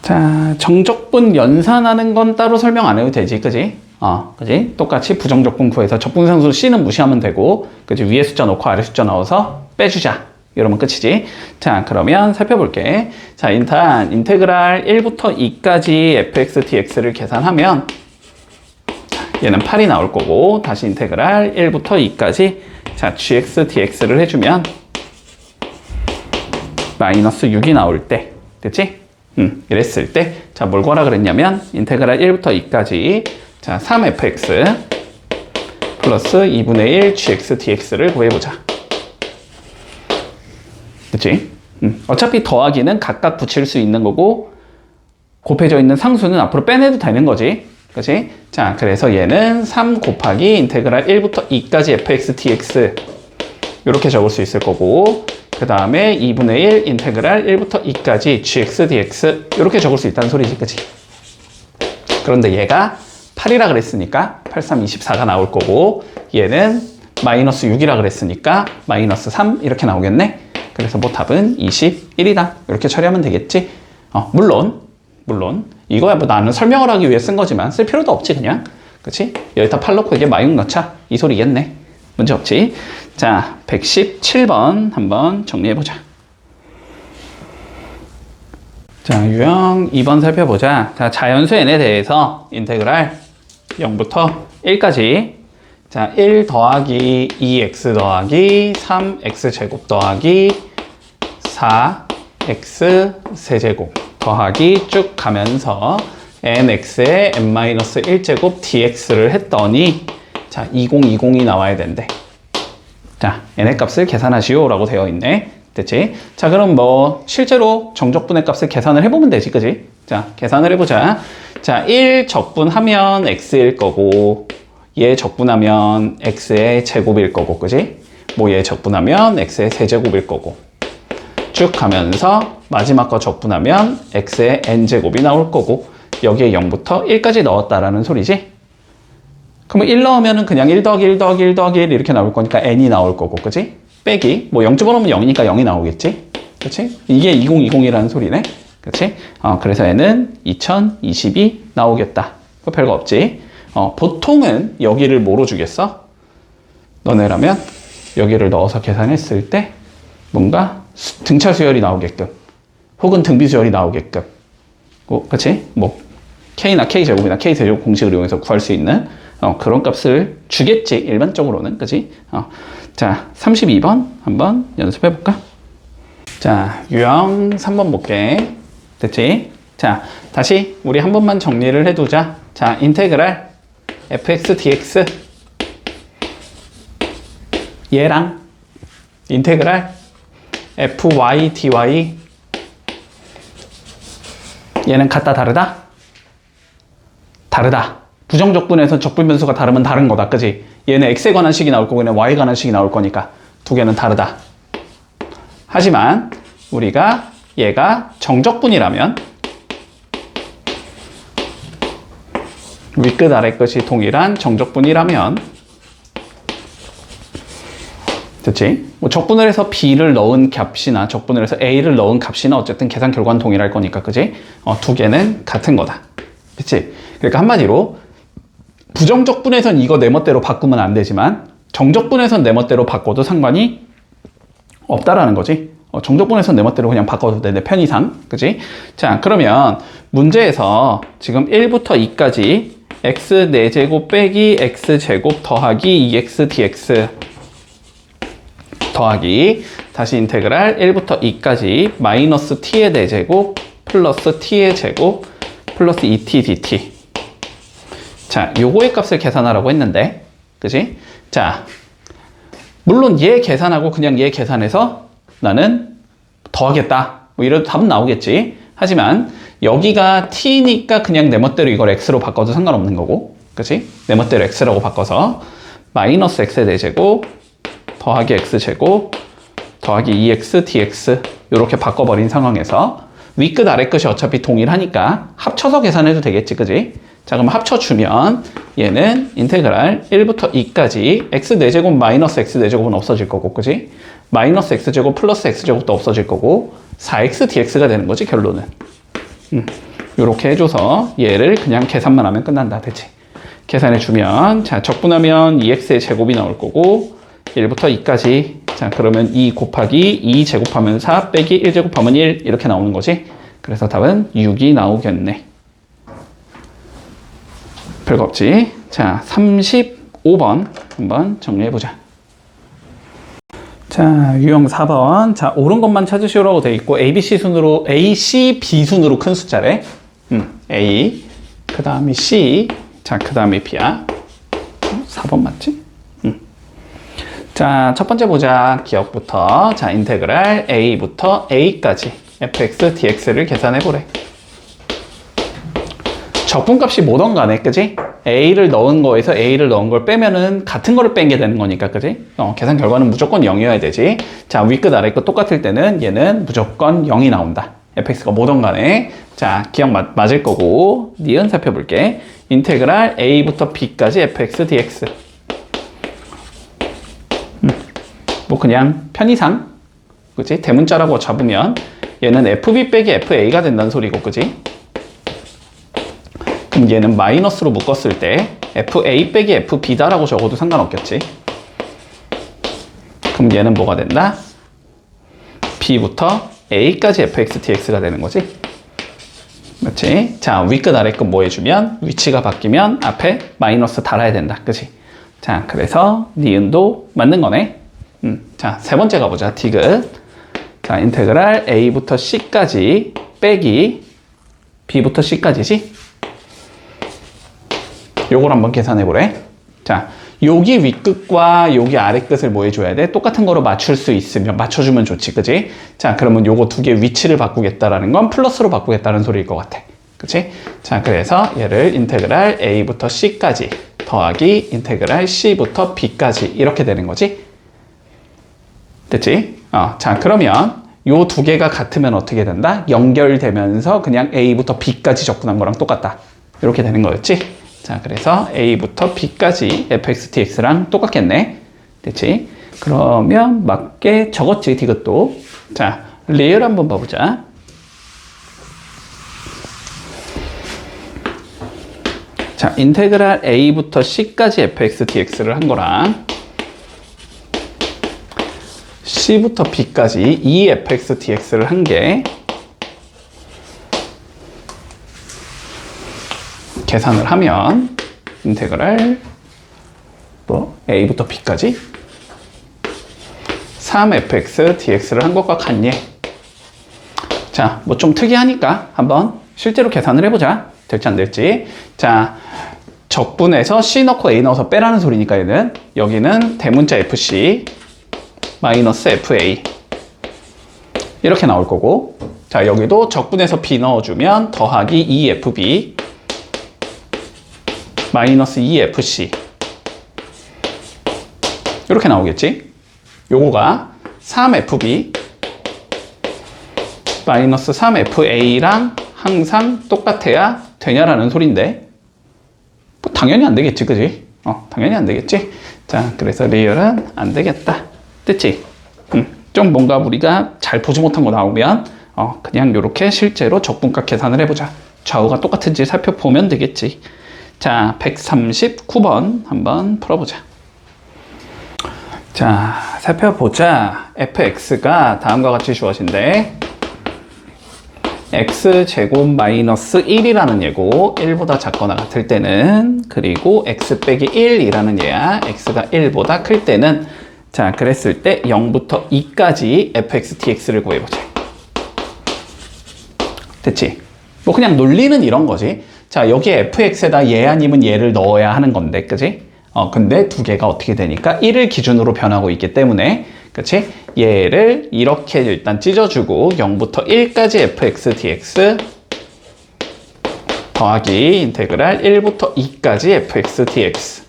자, 정적분 연산하는 건 따로 설명 안 해도 되지, 그지? 그지? 똑같이 부정적분 구해서 적분상수 C는 무시하면 되고, 그지? 위에 숫자 넣고 아래 숫자 넣어서 빼주자. 이러면 끝이지. 자, 그러면 살펴볼게. 자, 일단 인테그랄 1부터 2까지 fx, dx를 계산하면 얘는 8이 나올 거고, 다시 인테그랄 1부터 2까지 자, gx, dx를 해주면 마이너스 6이 나올 때, 됐지? 이랬을 때, 자, 뭘 구하라 그랬냐면, 인테그랄 1부터 2까지, 자, 3fx 플러스 2분의 1 gx, dx를 구해보자. 그치? 어차피 더하기는 각각 붙일 수 있는 거고, 곱해져 있는 상수는 앞으로 빼내도 되는 거지. 그치? 자, 그래서 얘는 3 곱하기 인테그랄 1부터 2까지 fx, dx, 이렇게 적을 수 있을 거고, 그 다음에 2분의 1 인테그랄 1부터 2까지 gx, dx 이렇게 적을 수 있다는 소리지, 그치? 그런데 얘가 8이라 그랬으니까 8, 3, 24가 나올 거고, 얘는 마이너스 6이라 그랬으니까 마이너스 3 이렇게 나오겠네? 그래서 뭐 답은 21이다. 이렇게 처리하면 되겠지? 물론 이거야 뭐 나는 설명을 하기 위해 쓴 거지만 쓸 필요도 없지, 그냥. 그치? 여기다 8 넣고 이게 마육 넣자. 이 소리겠네. 문제 없지? 자, 117번 한번 정리해보자. 자, 유형 2번 살펴보자. 자, 자연수 n에 대해서 인테그랄 0부터 1까지. 자, 1 더하기 2x 더하기 3x제곱 더하기 4x 세제곱 더하기 쭉 가면서 nx에 n-1제곱 dx를 했더니 자, 2020이 나와야 된대. 자, n의 값을 계산하시오 라고 되어 있네. 됐지? 자, 그럼 뭐 실제로 정적분의 값을 계산을 해보면 되지, 그지? 자, 계산을 해보자. 자, 1 적분하면 x일 거고, 얘 적분하면 x의 제곱일 거고, 그지? 뭐 얘 적분하면 x의 세제곱일 거고, 쭉 가면서 마지막 거 적분하면 x의 n제곱이 나올 거고, 여기에 0부터 1까지 넣었다라는 소리지? 그러면 1 넣으면은 그냥 1 더하기 1 더하기 1 더하기 1 이렇게 나올 거니까 n이 나올 거고, 그지? 빼기, 뭐 0 집어넣으면 0이니까 0이 나오겠지? 그치? 이게 2020이라는 소리네? 그치? 그래서 n은 2020이 나오겠다. 그거 별거 없지? 보통은 여기를 뭐로 주겠어? 너네라면 여기를 넣어서 계산했을 때 뭔가 등차 수열이 나오게끔 혹은 등비 수열이 나오게끔 그치? 뭐 k나 k제곱이나 k세제곱 공식을 이용해서 구할 수 있는 그런 값을 주겠지, 일반적으로는. 그치? 자, 32번 한번 연습해 볼까? 자, 유형 3번 볼게. 됐지? 자, 다시 우리 한 번만 정리를 해두자. 자, 인테그랄 fx dx 얘랑 인테그랄 fy dy 얘는 같다, 다르다? 다르다. 부정적분에서 적분변수가 다르면 다른 거다, 그지? 얘는 x에 관한 식이 나올 거고 얘는 y에 관한 식이 나올 거니까 두 개는 다르다. 하지만 우리가 얘가 정적분이라면 윗끝 아래끝이 동일한 정적분이라면, 됐지? 뭐 적분을 해서 b를 넣은 값이나 적분을 해서 a를 넣은 값이나 어쨌든 계산 결과는 동일할 거니까, 그지? 두 개는 같은 거다. 그치? 그러니까 한마디로 부정적분에선 이거 내 멋대로 바꾸면 안 되지만 정적분에선 내 멋대로 바꿔도 상관이 없다라는 거지. 정적분에선 내 멋대로 그냥 바꿔도 돼, 내 편의상. 그치? 자, 그러면 문제에서 지금 1부터 2까지 x 4제곱 빼기 x제곱 더하기 2x dx 더하기 다시 인테그랄 1부터 2까지 마이너스 t의 4제곱 플러스 t의 제곱 플러스 2t dt. 자, 요거의 값을 계산하라고 했는데, 그치? 자, 물론 얘 계산하고 그냥 얘 계산해서 나는 더하겠다, 뭐 이래도 답은 나오겠지. 하지만 여기가 t니까 그냥 내 멋대로 이걸 x로 바꿔도 상관없는 거고, 그치? 내 멋대로 x라고 바꿔서 마이너스 x의 4제곱 더하기 x제곱 더하기 2x dx 이렇게 바꿔버린 상황에서 윗끝 아래끝이 어차피 동일하니까 합쳐서 계산해도 되겠지, 그지? 자, 그럼 합쳐주면 얘는 인테그랄 1부터 2까지 x 4제곱 마이너스 x 4제곱은 없어질 거고, 그지? 마이너스 x제곱 플러스 x제곱도 없어질 거고 4x dx가 되는 거지, 결론은. 요렇게 해줘서 얘를 그냥 계산만 하면 끝난다. 됐지? 계산해주면, 자, 적분하면 2x의 제곱이 나올 거고, 1부터 2까지. 자, 그러면 2 곱하기 2 제곱하면 4 빼기 1 제곱하면 1 이렇게 나오는 거지. 그래서 답은 6이 나오겠네. 별거 없지. 자, 35번 한번 정리해보자. 자, 유형 4번. 자, 옳은 것만 찾으시오라고 돼 있고, A, B, C 순으로, A, C, B 순으로 큰 숫자래. A, 그 다음에 C, 자, 그 다음에 B야. 4번 맞지? 자, 첫 번째 보자. 기억부터. 자, 인테그랄 A부터 A까지 fx, dx를 계산해보래. 적분값이 뭐든 간에, 그지? A를 넣은 거에서 A를 넣은 걸 빼면은 같은 거를 뺀 게 되는 거니까, 그지? 계산 결과는 무조건 0이어야 되지. 자, 윗끝 아래끝 똑같을 때는 얘는 무조건 0이 나온다. fx가 뭐든 간에. 자, 기억 맞을 거고, 니은 살펴볼게. 인테그랄 A부터 B까지 fx, dx. 뭐 그냥 편의상, 그치? 대문자라고 잡으면 얘는 fb 빼기 fa가 된다는 소리고, 그치? 그럼 얘는 마이너스로 묶었을 때 fa 빼기 fb다라고 적어도 상관없겠지? 그럼 얘는 뭐가 된다? b부터 a까지 fx, dx가 되는 거지? 그렇지? 자, 윗끝 아래끝 뭐 해주면 위치가 바뀌면 앞에 마이너스 달아야 된다, 그치? 자, 그래서 니은도 맞는 거네. 자, 세 번째 가보자. 디귿. 자, 인테그랄 A부터 C까지 빼기 B부터 C까지지? 요걸 한번 계산해보래. 자, 여기 윗끝과 여기 아래끝을 뭐 해줘야 돼? 똑같은 거로 맞출 수 있으면 맞춰주면 좋지, 그지? 자, 그러면 요거 두 개의 위치를 바꾸겠다라는 건 플러스로 바꾸겠다는 소리일 것 같아. 그치? 자, 그래서 얘를 인테그랄 A부터 C까지 더하기 인테그랄 C부터 B까지 이렇게 되는 거지? 됐지? 자, 그러면 요 두 개가 같으면 어떻게 된다? 연결되면서 그냥 A부터 B까지 적분한 거랑 똑같다. 이렇게 되는 거였지? 자, 그래서 A부터 B까지 fx, dx랑 똑같겠네. 됐지? 그러면 맞게 적었지, 디귿도. 자, 리을 한번 봐보자. 자, 인테그랄 A부터 C까지 fx, dx를 한 거랑 C부터 B까지 2fx, dx를 한 게 계산을 하면 인테그랄 뭐 A부터 B까지 3fx, dx를 한 것과 같니? 자, 뭐 좀 특이하니까 한번 실제로 계산을 해보자. 될지 안 될지. 자, 적분해서 C 넣고 A 넣어서 빼라는 소리니까 얘는 여기는 대문자 FC 마이너스 FA 이렇게 나올 거고, 자, 여기도 적분해서 B 넣어주면 더하기 2FB 마이너스 2FC 이렇게 나오겠지? 요거가 3FB 마이너스 3FA랑 항상 똑같아야 되냐라는 소린데, 뭐 당연히 안 되겠지, 그지? 당연히 안 되겠지? 자, 그래서 리얼은 안 되겠다. 됐지? 좀 뭔가 우리가 잘 보지 못한 거 나오면 그냥 이렇게 실제로 적분값 계산을 해보자. 좌우가 똑같은지 살펴보면 되겠지. 자, 139번 한번 풀어보자. 자, 살펴보자. fx가 다음과 같이 주어진대. x제곱 마이너스 1이라는 얘고 1보다 작거나 같을 때는, 그리고 x 빼기 1이라는 얘야. x가 1보다 클 때는, 자, 그랬을 때 0부터 2까지 fx, dx를 구해보자. 됐지? 뭐 그냥 논리는 이런 거지. 자, 여기에 fx에다 얘 아니면 얘를 넣어야 하는 건데, 그지? 근데 두 개가 어떻게 되니까 1을 기준으로 변하고 있기 때문에, 그치? 얘를 이렇게 일단 찢어주고 0부터 1까지 fx, dx 더하기 인테그랄 1부터 2까지 fx, dx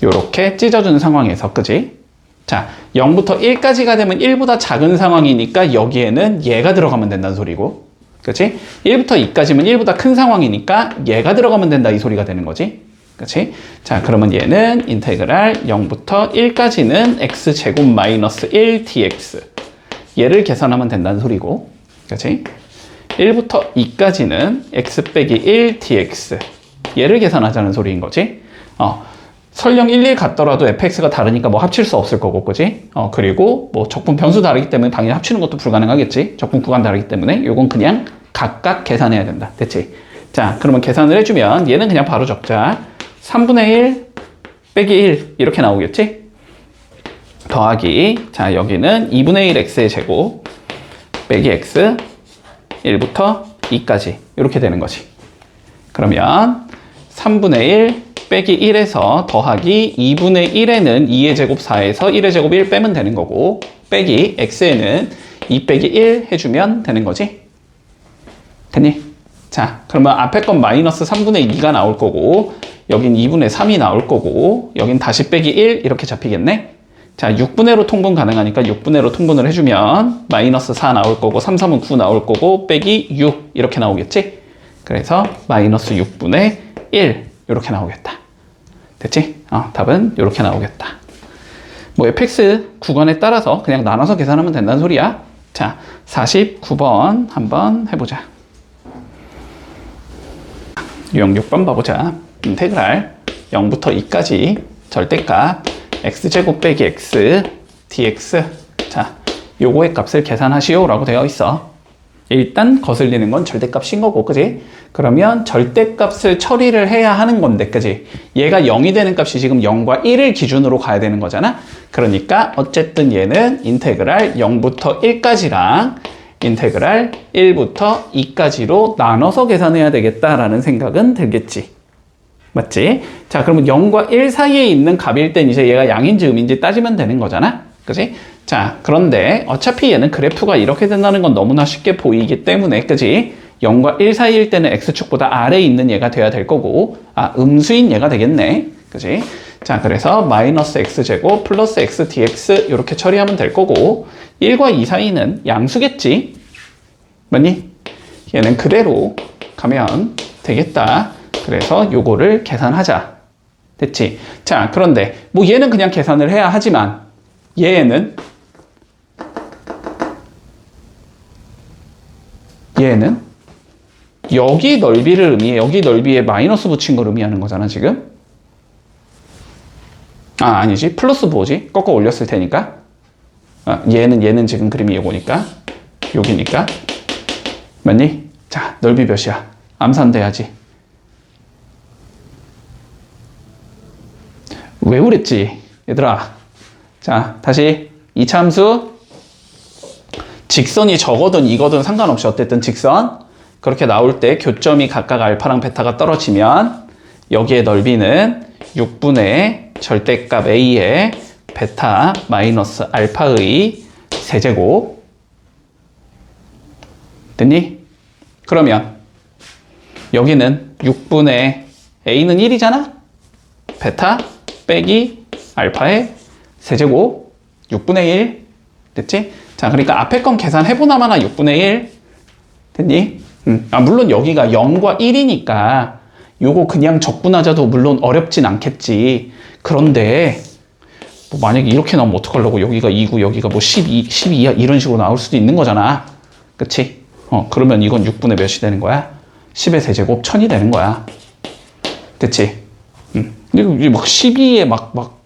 요렇게 찢어주는 상황에서, 그지? 자, 0부터 1까지가 되면 1보다 작은 상황이니까 여기에는 얘가 들어가면 된다는 소리고, 그치? 1부터 2까지면 1보다 큰 상황이니까 얘가 들어가면 된다 이 소리가 되는 거지. 그치? 자, 그러면 얘는 인테그랄 0부터 1까지는 x제곱 마이너스 1 dx 얘를 계산하면 된다는 소리고, 그치? 1부터 2까지는 x 빼기 1 dx. 얘를 계산하자는 소리인 거지. 설령 1, 1 같더라도 fx가 다르니까 뭐 합칠 수 없을 거고, 그지? 그리고 뭐 적분 변수 다르기 때문에 당연히 합치는 것도 불가능하겠지. 적분 구간 다르기 때문에. 요건 그냥 각각 계산해야 된다. 됐지? 자, 그러면 계산을 해주면 얘는 그냥 바로 적자. 3분의 1 빼기 1 이렇게 나오겠지? 더하기, 자, 여기는 2분의 1 x의 제곱 빼기 x 1부터 2까지 이렇게 되는 거지. 그러면 3분의 1 빼기 1에서 더하기 2분의 1에는 2의 제곱 4에서 1의 제곱 1 빼면 되는 거고, 빼기 x에는 2 빼기 1 해주면 되는 거지. 됐니? 자, 그러면 앞에 건 마이너스 3분의 2가 나올 거고, 여긴 2분의 3이 나올 거고, 여긴 다시 빼기 1 이렇게 잡히겠네? 자, 6분의로 통분 가능하니까 6분의로 통분을 해주면 마이너스 4 나올 거고, 3, 3은 9 나올 거고, 빼기 6 이렇게 나오겠지? 그래서 마이너스 6분의 1 이렇게 나오겠다. 됐지? 답은 이렇게 나오겠다. 뭐 fx 구간에 따라서 그냥 나눠서 계산하면 된다는 소리야. 자, 49번 한번 해보자. 유형 6번 봐보자. 인테그랄 0부터 2까지 절대값 x제곱 빼기 x dx. 자, 요거의 값을 계산하시오 라고 되어 있어. 일단 거슬리는 건 절대값인 거고, 그지? 그러면 절대값을 처리를 해야 하는 건데, 그지? 얘가 0이 되는 값이 지금 0과 1을 기준으로 가야 되는 거잖아? 그러니까 어쨌든 얘는 인테그랄 0부터 1까지랑 인테그랄 1부터 2까지로 나눠서 계산해야 되겠다라는 생각은 들겠지. 맞지? 자, 그러면 0과 1 사이에 있는 값일 땐 이제 얘가 양인지 음인지 따지면 되는 거잖아? 그지? 자, 그런데 어차피 얘는 그래프가 이렇게 된다는 건 너무나 쉽게 보이기 때문에, 그지? 0과 1 사이일 때는 x축보다 아래에 있는 얘가 돼야 될 거고, 음수인 얘가 되겠네. 그지? 자, 그래서 마이너스 x제곱 플러스 x dx 이렇게 처리하면 될 거고, 1과 2 사이는 양수겠지? 맞니? 얘는 그대로 가면 되겠다. 그래서 요거를 계산하자. 됐지? 자, 그런데 뭐 얘는 그냥 계산을 해야 하지만 얘는 여기 넓이를 의미해. 여기 넓이에 마이너스 붙인 걸 의미하는 거잖아, 지금. 아니지. 플러스 뭐지? 꺾어 올렸을 테니까. 얘는 지금 그림이 요거니까. 여기니까. 맞니? 자, 넓이 몇이야? 암산돼야지. 왜 그랬지? 얘들아. 자, 다시 2차 함수. 직선이 저거든 이거든 상관없이 어쨌든 직선. 그렇게 나올 때 교점이 각각 알파랑 베타가 떨어지면 여기의 넓이는 6분의 절대값 a의 베타 마이너스 알파의 세제곱. 됐니? 그러면 여기는 6분의 a는 1이잖아? 베타 빼기 알파의 세제곱 6분의 1. 됐지? 자, 그러니까 앞에 건 계산해보나마나 6분의 1. 됐니? 물론 여기가 0과 1이니까 요거 그냥 적분하자도 물론 어렵진 않겠지. 그런데 뭐 만약에 이렇게 나오면 어떡하려고. 여기가 2고 여기가 뭐 12야 이런 식으로 나올 수도 있는 거잖아. 그치? 그러면 이건 6분의 몇이 되는 거야? 10의 세제곱 1000이 되는 거야. 됐지? 근데 막 12에 막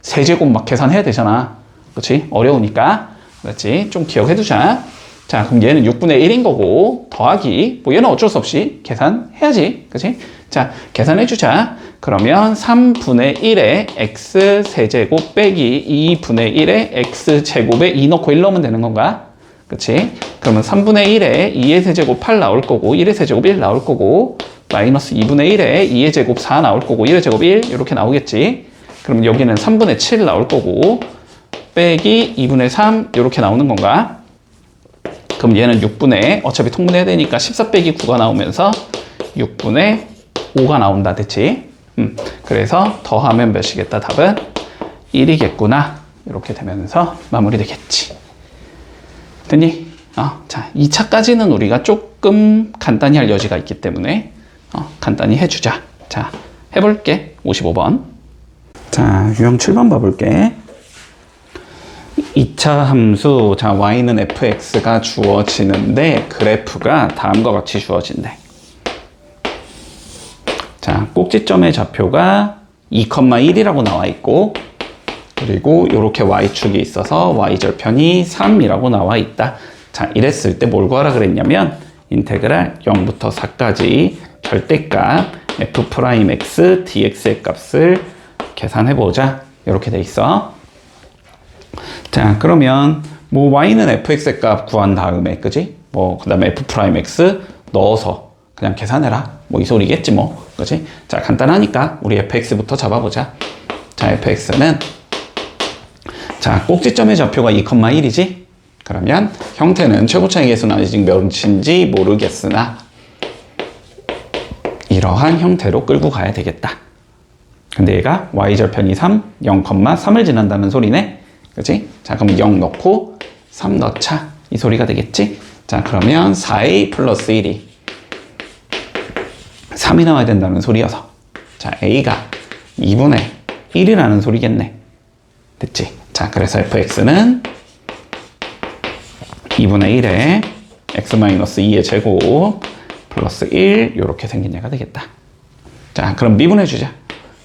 세제곱 막 계산해야 되잖아. 그치? 어려우니까. 그렇지? 좀 기억해두자. 자, 그럼 얘는 6분의 1인 거고, 더하기, 뭐 얘는 어쩔 수 없이 계산해야지. 그치? 자, 계산해주자. 그러면 3분의 1에 x 세제곱 빼기 2분의 1에 x 제곱에 2 넣고 1 넣으면 되는 건가? 그치? 그러면 3분의 1에 2의 세제곱 8 나올 거고, 1의 세제곱 1 나올 거고, 마이너스 2분의 1에 2의 제곱 4 나올 거고, 1의 제곱 1 이렇게 나오겠지? 그럼 여기는 3분의 7 나올 거고, 빼기 2분의 3 이렇게 나오는 건가? 그럼 얘는 6분의 어차피 통분해야 되니까 14 빼기 9가 나오면서 6분의 5가 나온다. 됐지? 그래서 더하면 몇이겠다. 답은 1이겠구나. 이렇게 되면서 마무리되겠지. 됐니? 자, 2차까지는 우리가 조금 간단히 할 여지가 있기 때문에 간단히 해주자. 자, 해볼게. 55번. 자, 유형 7번 봐볼게. 2차 함수, 자, y는 fx가 주어지는데 그래프가 다음과 같이 주어진대. 자, 꼭지점의 좌표가 2,1이라고 나와 있고, 그리고 이렇게 y축이 있어서 y절편이 3이라고 나와 있다. 자, 이랬을 때 뭘 구하라 그랬냐면 인테그랄 0부터 4까지 절대값 f'x dx의 값을 계산해보자. 이렇게 돼 있어. 자, 그러면 뭐 y는 fx의 값 구한 다음에, 그지? 뭐 그 다음에 f'x 넣어서 그냥 계산해라. 뭐 이 소리겠지 뭐, 그지? 자, 간단하니까 우리 fx부터 잡아보자. 자, fx는 자, 꼭지점의 좌표가 2,1이지? 그러면 형태는 최고차의 개수는 아직 몇인지 모르겠으나 이러한 형태로 끌고 가야 되겠다. 근데 얘가 y절편이 3, 0,3을 지난다는 소리네. 그치? 자, 그럼 0 넣고 3 넣자. 이 소리가 되겠지? 자, 그러면 4a 플러스 1이 3이 나와야 된다는 소리여서 자, a가 2분의 1이라는 소리겠네. 됐지? 자, 그래서 fx는 2분의 1에 x-2의 제곱 플러스 1 이렇게 생긴 얘가 되겠다. 자, 그럼 미분해 주자.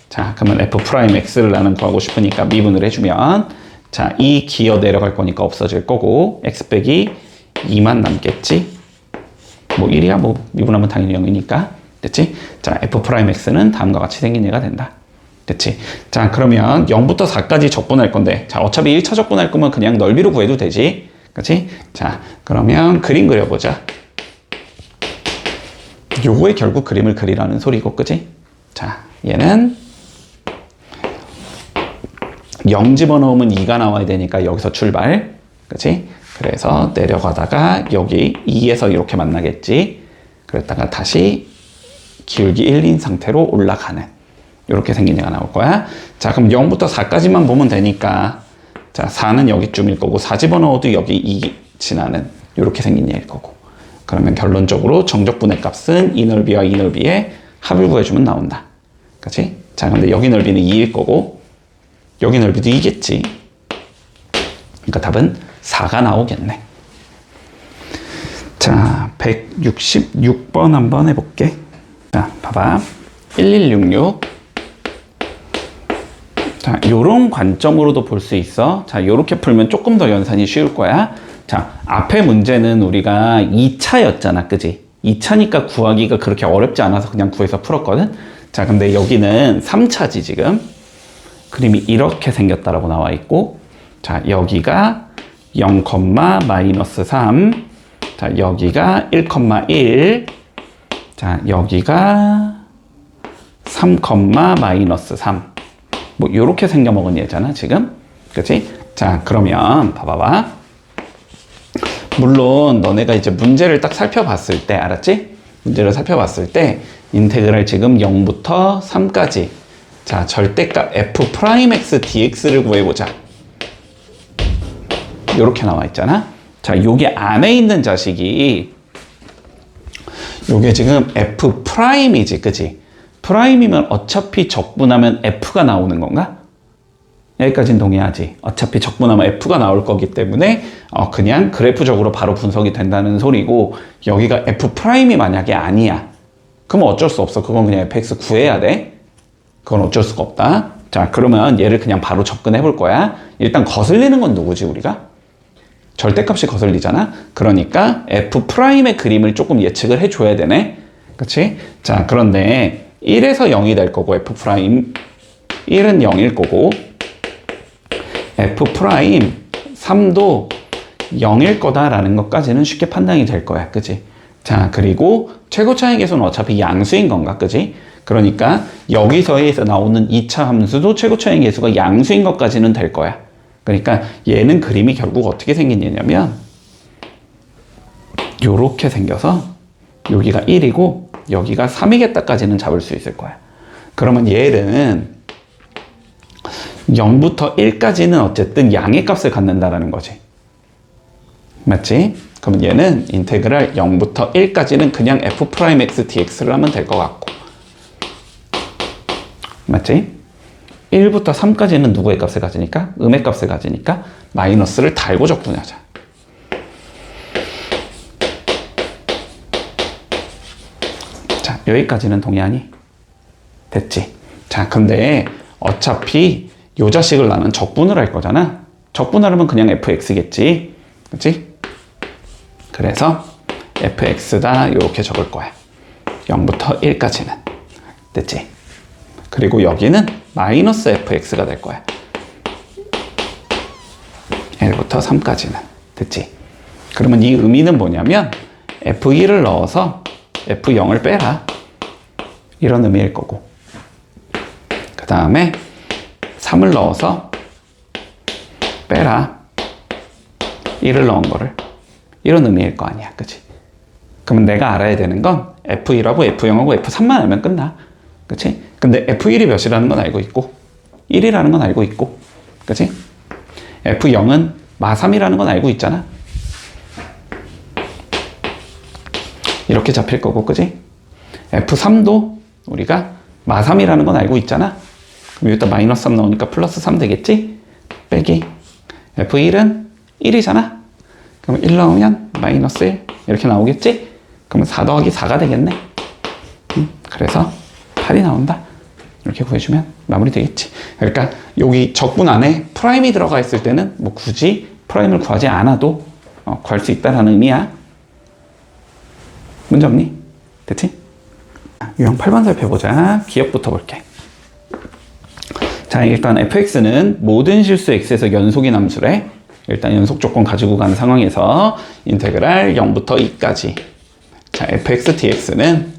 자, 그러면 f'x를 나는 구하고 싶으니까 미분을 해주면 자, 2 기어 내려갈 거니까 없어질 거고 x 빼기 2만 남겠지. 뭐 1이야 뭐 미분하면 당연히 0이니까. 됐지? 자, f'x는 다음과 같이 생긴 얘가 된다. 됐지? 자, 그러면 0부터 4까지 적분할 건데 자, 어차피 1차 적분할 거면 그냥 넓이로 구해도 되지. 그치? 자, 그러면 그림 그려보자. 요거에 결국 그림을 그리라는 소리고, 그치? 자, 얘는 0 집어넣으면 2가 나와야 되니까 여기서 출발. 그치? 그래서 내려가다가 여기 2에서 이렇게 만나겠지. 그랬다가 다시 기울기 1인 상태로 올라가는 이렇게 생긴 얘가 나올 거야. 자, 그럼 0부터 4까지만 보면 되니까 자, 4는 여기쯤일 거고 4 집어넣어도 여기 2 지나는 이렇게 생긴 얘일 거고 그러면 결론적으로 정적분의 값은 이 넓이와 이 넓이의 합을 구해주면 나온다. 그치? 자, 근데 여기 넓이는 2일 거고 여기 넓이도 2겠지. 그러니까 답은 4가 나오겠네. 자, 166번 한번 해볼게. 자, 봐봐. 1166. 자, 요런 관점으로도 볼 수 있어. 자, 요렇게 풀면 조금 더 연산이 쉬울 거야. 자, 앞에 문제는 우리가 2차였잖아. 그지? 2차니까 구하기가 그렇게 어렵지 않아서 그냥 구해서 풀었거든. 자, 근데 여기는 3차지 지금. 그림이 이렇게 생겼다라고 나와 있고 자, 여기가 0,-3 자, 여기가 1,1 자, 여기가 3,-3 뭐 요렇게 생겨먹은 얘잖아 지금. 그치? 자, 그러면 봐봐봐. 물론 너네가 이제 문제를 딱 살펴봤을 때 알았지? 문제를 살펴봤을 때 인테그랄 지금 0부터 3까지 자, 절대값 f'x dx를 구해보자. 요렇게 나와 있잖아. 자, 요게 안에 있는 자식이 요게 지금 f'이지, 그치? 프라임이면 어차피 적분하면 f가 나오는 건가? 여기까지는 동의하지. 어차피 적분하면 f가 나올 거기 때문에 그냥 그래프적으로 바로 분석이 된다는 소리고 여기가 f'이 만약에 아니야. 그럼 어쩔 수 없어. 그건 그냥 fx 구해야 돼. 그건 어쩔 수가 없다. 자, 그러면 얘를 그냥 바로 접근해 볼 거야. 일단 거슬리는 건 누구지, 우리가? 절대값이 거슬리잖아. 그러니까 f'의 그림을 조금 예측을 해줘야 되네. 그치? 자, 그런데 1에서 0이 될 거고 f' 1은 0일 거고 f' 3도 0일 거다라는 것까지는 쉽게 판단이 될 거야. 그치? 자, 그리고 최고차의 개수는 어차피 양수인 건가? 그치? 그러니까 여기서에서 나오는 2차 함수도 최고차의 개수가 양수인 것까지는 될 거야. 그러니까 얘는 그림이 결국 어떻게 생기냐면 요렇게 생겨서 여기가 1이고 여기가 3이겠다까지는 잡을 수 있을 거야. 그러면 얘는 0부터 1까지는 어쨌든 양의 값을 갖는다라는 거지. 맞지? 그러면 얘는 인테그랄 0부터 1까지는 그냥 f'x dx를 하면 될 것 같고. 맞지? 1부터 3까지는 누구의 값을 가지니까? 음의 값을 가지니까 마이너스를 달고 적분하자. 자, 여기까지는 동의하니? 됐지? 자, 근데 어차피 요 자식을 나는 적분을 할 거잖아. 적분을 하면 그냥 fx겠지. 그치? 그래서 fx다 이렇게 적을 거야. 0부터 1까지는. 됐지? 그리고 여기는 마이너스 fx가 될 거야. 1부터 3까지는. 됐지? 그러면 이 의미는 뭐냐면 f1을 넣어서 f0을 빼라. 이런 의미일 거고. 그 다음에 3을 넣어서 빼라. 1을 넣은 거를. 이런 의미일 거 아니야. 그치? 그러면 내가 알아야 되는 건 F1하고 F0하고 F3만 알면 끝나. 그치? 근데 F1이 몇이라는 건 알고 있고 1이라는 건 알고 있고 그치? F0은 마3이라는 건 알고 있잖아. 이렇게 잡힐 거고 그치? F3도 우리가 마3이라는 건 알고 있잖아. 그럼 여기다 마이너스 3 넣으니까 플러스 3 되겠지? 빼기 F1은 1이잖아. 그럼 1 넣으면 마이너스 1 이렇게 나오겠지? 그러면 4 더하기 4가 되겠네. 그래서 8이 나온다. 이렇게 구해주면 마무리 되겠지. 그러니까 여기 적분 안에 프라임이 들어가 있을 때는 뭐 굳이 프라임을 구하지 않아도 구할 수 있다는 의미야. 문제 없니? 됐지? 유형 8번 살펴보자. 기억부터 볼게. 자, 일단 fx는 모든 실수 x에서 연속인 함수래. 일단 연속 조건 가지고 간 상황에서 인테그랄 0부터 2까지. 자, fx dx는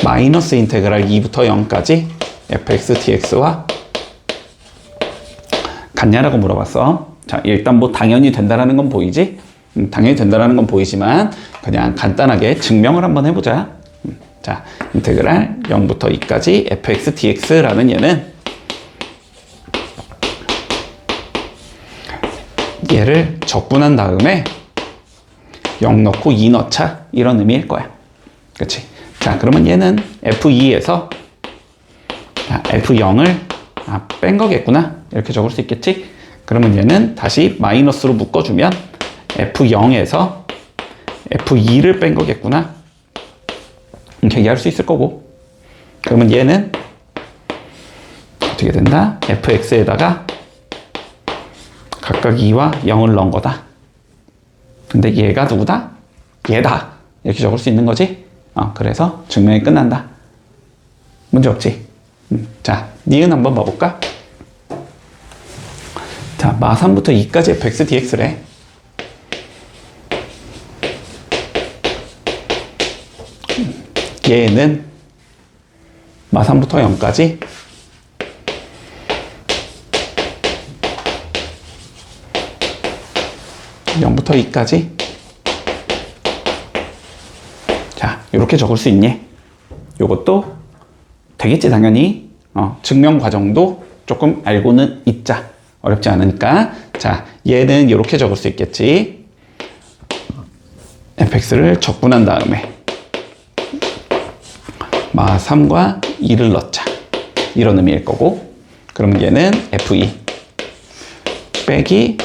마이너스 인테그랄 2부터 0까지 fx dx와 같냐라고 물어봤어. 자, 일단 뭐 당연히 된다라는 건 보이지? 당연히 된다라는 건 보이지만 그냥 간단하게 증명을 한번 해보자. 자, 인테그랄 0부터 2까지 fx dx라는 얘는 얘를 적분한 다음에 0 넣고 2 넣자 이런 의미일 거야. 그치? 자, 그러면 얘는 f2에서 f0을 뺀 거겠구나 이렇게 적을 수 있겠지? 그러면 얘는 다시 마이너스로 묶어주면 f0에서 f2를 뺀 거겠구나 이렇게 얘기할 수 있을 거고. 그러면 얘는 어떻게 된다? fx에다가 각각 2와 0을 넣은 거다. 근데 얘가 누구다? 얘다. 이렇게 적을 수 있는 거지? 그래서 증명이 끝난다. 문제 없지? 자, 니은 한번 봐볼까? 자, 마3부터 2까지 fx dx래. 얘는 마3부터 0까지 (0부터 2까지) 자, 이렇게 적을 수 있니? 요것도 되겠지 당연히. 증명 과정도 조금 알고는 있자. 어렵지 않으니까. 자, 얘는 이렇게 적을 수 있겠지. fx를 적분한 다음에 마3과 2를 넣자. 이런 의미일 거고. 그럼 얘는 f2 빼기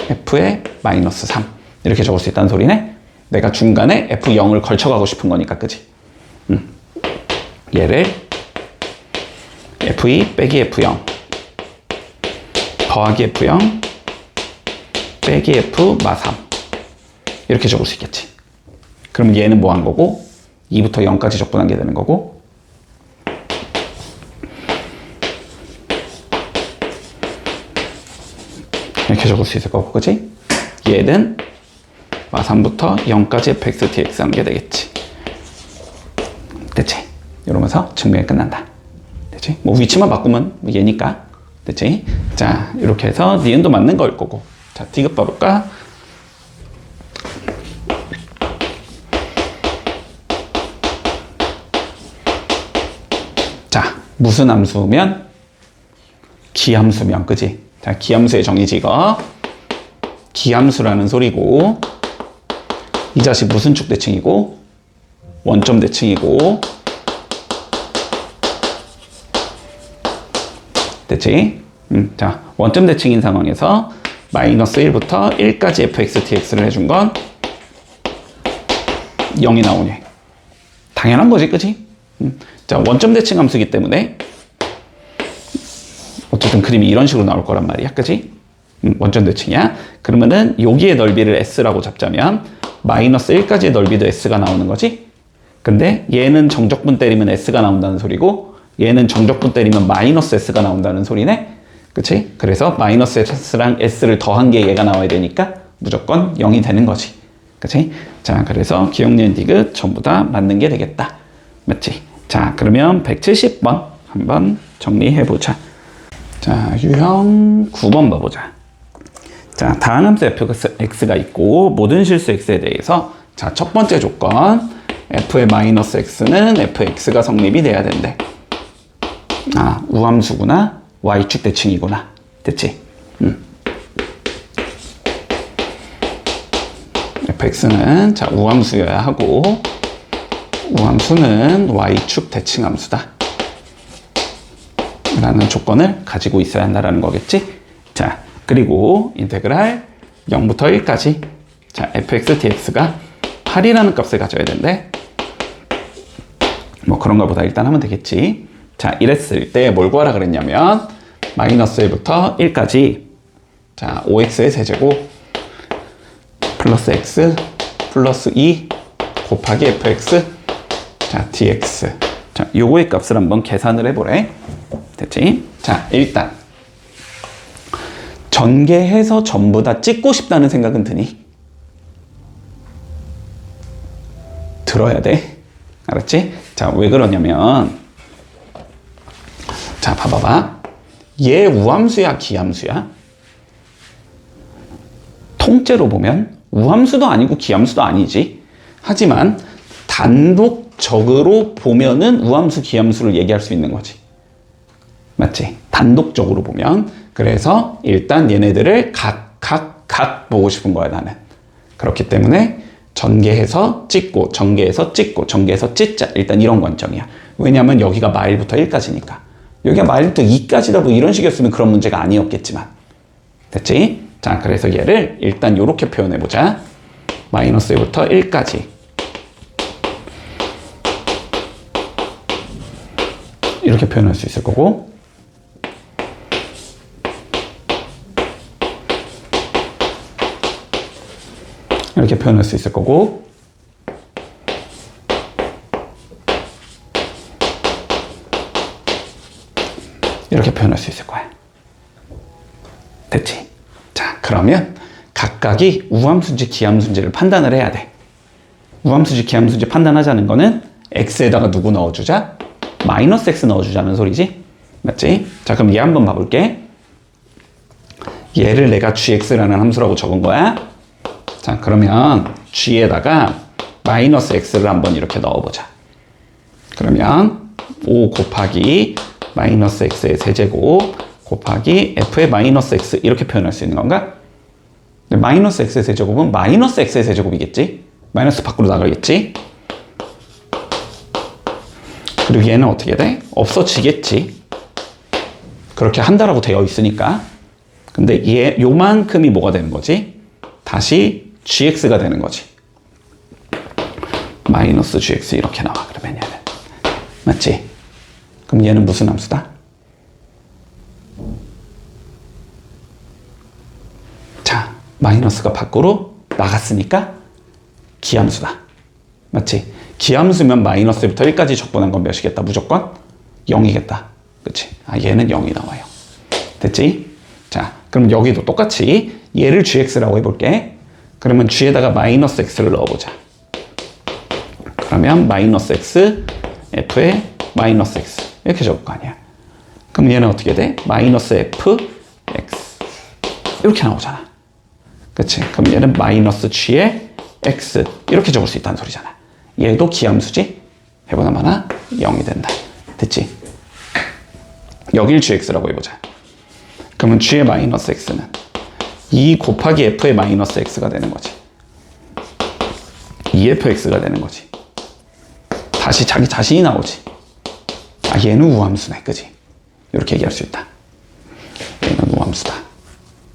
f의 마이너스 3 이렇게 적을 수 있다는 소리네. 내가 중간에 f0을 걸쳐가고 싶은 거니까 그치? 얘를 f2 빼기 f0 더하기 f0 빼기 f 마3 이렇게 적을 수 있겠지. 그럼 얘는 뭐 한 거고? 2부터 0까지 적분한 게 되는 거고, 이렇게 적을 수 있을 거고, 그치? 얘는 마3부터 0까지 fx dx 하는 게 되겠지. 됐지? 이러면서 증명이 끝난다. 됐지? 뭐 위치만 바꾸면 얘니까. 됐지? 자, 이렇게 해서 니은도 맞는 거일 거고. 자, 디귿 봐볼까? 자, 무슨 함수면? 기함수면, 그지? 자, 기함수의 정의지 이거. 기함수라는 소리고, 이 자식 무슨 축 대칭이고, 원점 대칭이고, 됐지? 자, 원점 대칭인 상황에서 마이너스 1부터 1까지 fx, dx를 해준 건 0이 나오니. 당연한 거지, 그치? 자, 원점 대칭 함수이기 때문에 어쨌든 그림이 이런 식으로 나올 거란 말이야, 그치? 원점 대칭이야. 그러면은 여기의 넓이를 s라고 잡자면 마이너스 1까지의 넓이도 s가 나오는 거지? 근데 얘는 정적분 때리면 s가 나온다는 소리고 얘는 정적분 때리면 마이너스 s가 나온다는 소리네? 그치? 그래서 마이너스 s랑 s를 더한 게 얘가 나와야 되니까 무조건 0이 되는 거지. 그치? 자, 그래서 기억, 니은, 디귿 전부 다 맞는 게 되겠다. 맞지? 자, 그러면 170번 한번 정리해보자. 자, 유형 9번 봐보자. 자, 다음 함수 fx가 있고 모든 실수 x에 대해서 자, 첫 번째 조건 f의 마이너스 x는 fx가 성립이 돼야 된대. 아, 우함수구나. y축 대칭이구나. 됐지? fx는 자, 우함수여야 하고 우함수는 y축 대칭함수다 라는 조건을 가지고 있어야 한다는 거겠지? 자, 그리고 인테그랄 0부터 1까지 자, fx, dx가 8이라는 값을 가져야 된대. 뭐 그런가 보다 일단 하면 되겠지. 자, 이랬을 때 뭘 구하라 그랬냐면 마이너스 1부터 1까지 자, 5x의 세제곱 플러스 x 플러스 2 곱하기 fx 자, dx 자, 요거의 값을 한번 계산을 해보래. 됐지? 자, 일단 전개해서 전부 다 찍고 싶다는 생각은 드니? 들어야 돼. 알았지? 자, 왜 그러냐면 자, 봐봐봐. 얘 우함수야, 기함수야? 통째로 보면 우함수도 아니고 기함수도 아니지. 하지만 단독적으로 보면은 우함수, 기함수를 얘기할 수 있는 거지. 맞지? 단독적으로 보면. 그래서 일단 얘네들을 각 보고 싶은 거야, 나는. 그렇기 때문에 전개해서 찍고, 전개해서 찍고, 전개해서 찢자. 일단 이런 관점이야. 왜냐면 여기가 마일부터 1까지니까. 여기가 마일부터 2까지다 뭐 이런 식이었으면 그런 문제가 아니었겠지만. 됐지? 자, 그래서 얘를 일단 이렇게 표현해보자. 마이너스 1부터 1까지. 이렇게 표현할 수 있을 거고. 이렇게 표현할 수 있을 거고. 이렇게 표현할 수 있을 거야. 됐지? 자, 그러면 각각이 우함수인지 기함수인지를 판단을 해야 돼. 우함수인지 기함수인지 판단하자는 거는 x에다가 누구 넣어주자? 마이너스 x 넣어주자는 소리지? 맞지? 자, 그럼 얘 한번 봐볼게. 얘를 내가 gx라는 함수라고 적은 거야. 자, 그러면 g에다가 마이너스 x를 한번 이렇게 넣어보자. 그러면 5 곱하기 마이너스 x의 세제곱 곱하기 f의 마이너스 x 이렇게 표현할 수 있는 건가? 근데 마이너스 x의 세제곱은 마이너스 x의 세제곱이겠지? 마이너스 밖으로 나가겠지? 그리고 얘는 어떻게 돼? 없어지겠지? 그렇게 한다라고 되어 있으니까. 근데 얘 요만큼이 뭐가 되는 거지? 다시 gx가 되는 거지. 마이너스 gx 이렇게 나와. 그러면 얘는 맞지? 그럼 얘는 무슨 함수다? 자, 마이너스가 밖으로 나갔으니까 기함수다. 맞지? 기함수면 마이너스 1부터 1까지 적분한 건 몇이겠다? 무조건 0이겠다. 그치? 아, 얘는 0이 나와요. 됐지? 자, 그럼 여기도 똑같이 얘를 gx라고 해볼게. 그러면 g에다가 마이너스 x를 넣어보자. 그러면 마이너스 x, f에 마이너스 x 이렇게 적을 거 아니야. 그럼 얘는 어떻게 돼? 마이너스 f, x 이렇게 나오잖아. 그치? 그럼 얘는 마이너스 g에 x 이렇게 적을 수 있다는 소리잖아. 얘도 기함수지? 해보나 마나 0이 된다. 됐지? 여길 gx라고 해보자. 그러면 g의 마이너스 x는 2 곱하기 f의 마이너스 x가 되는 거지. 2fx가 되는 거지. 다시 자기 자신이 나오지. 아, 얘는 우함수네. 그지? 이렇게 얘기할 수 있다. 이건 우함수다.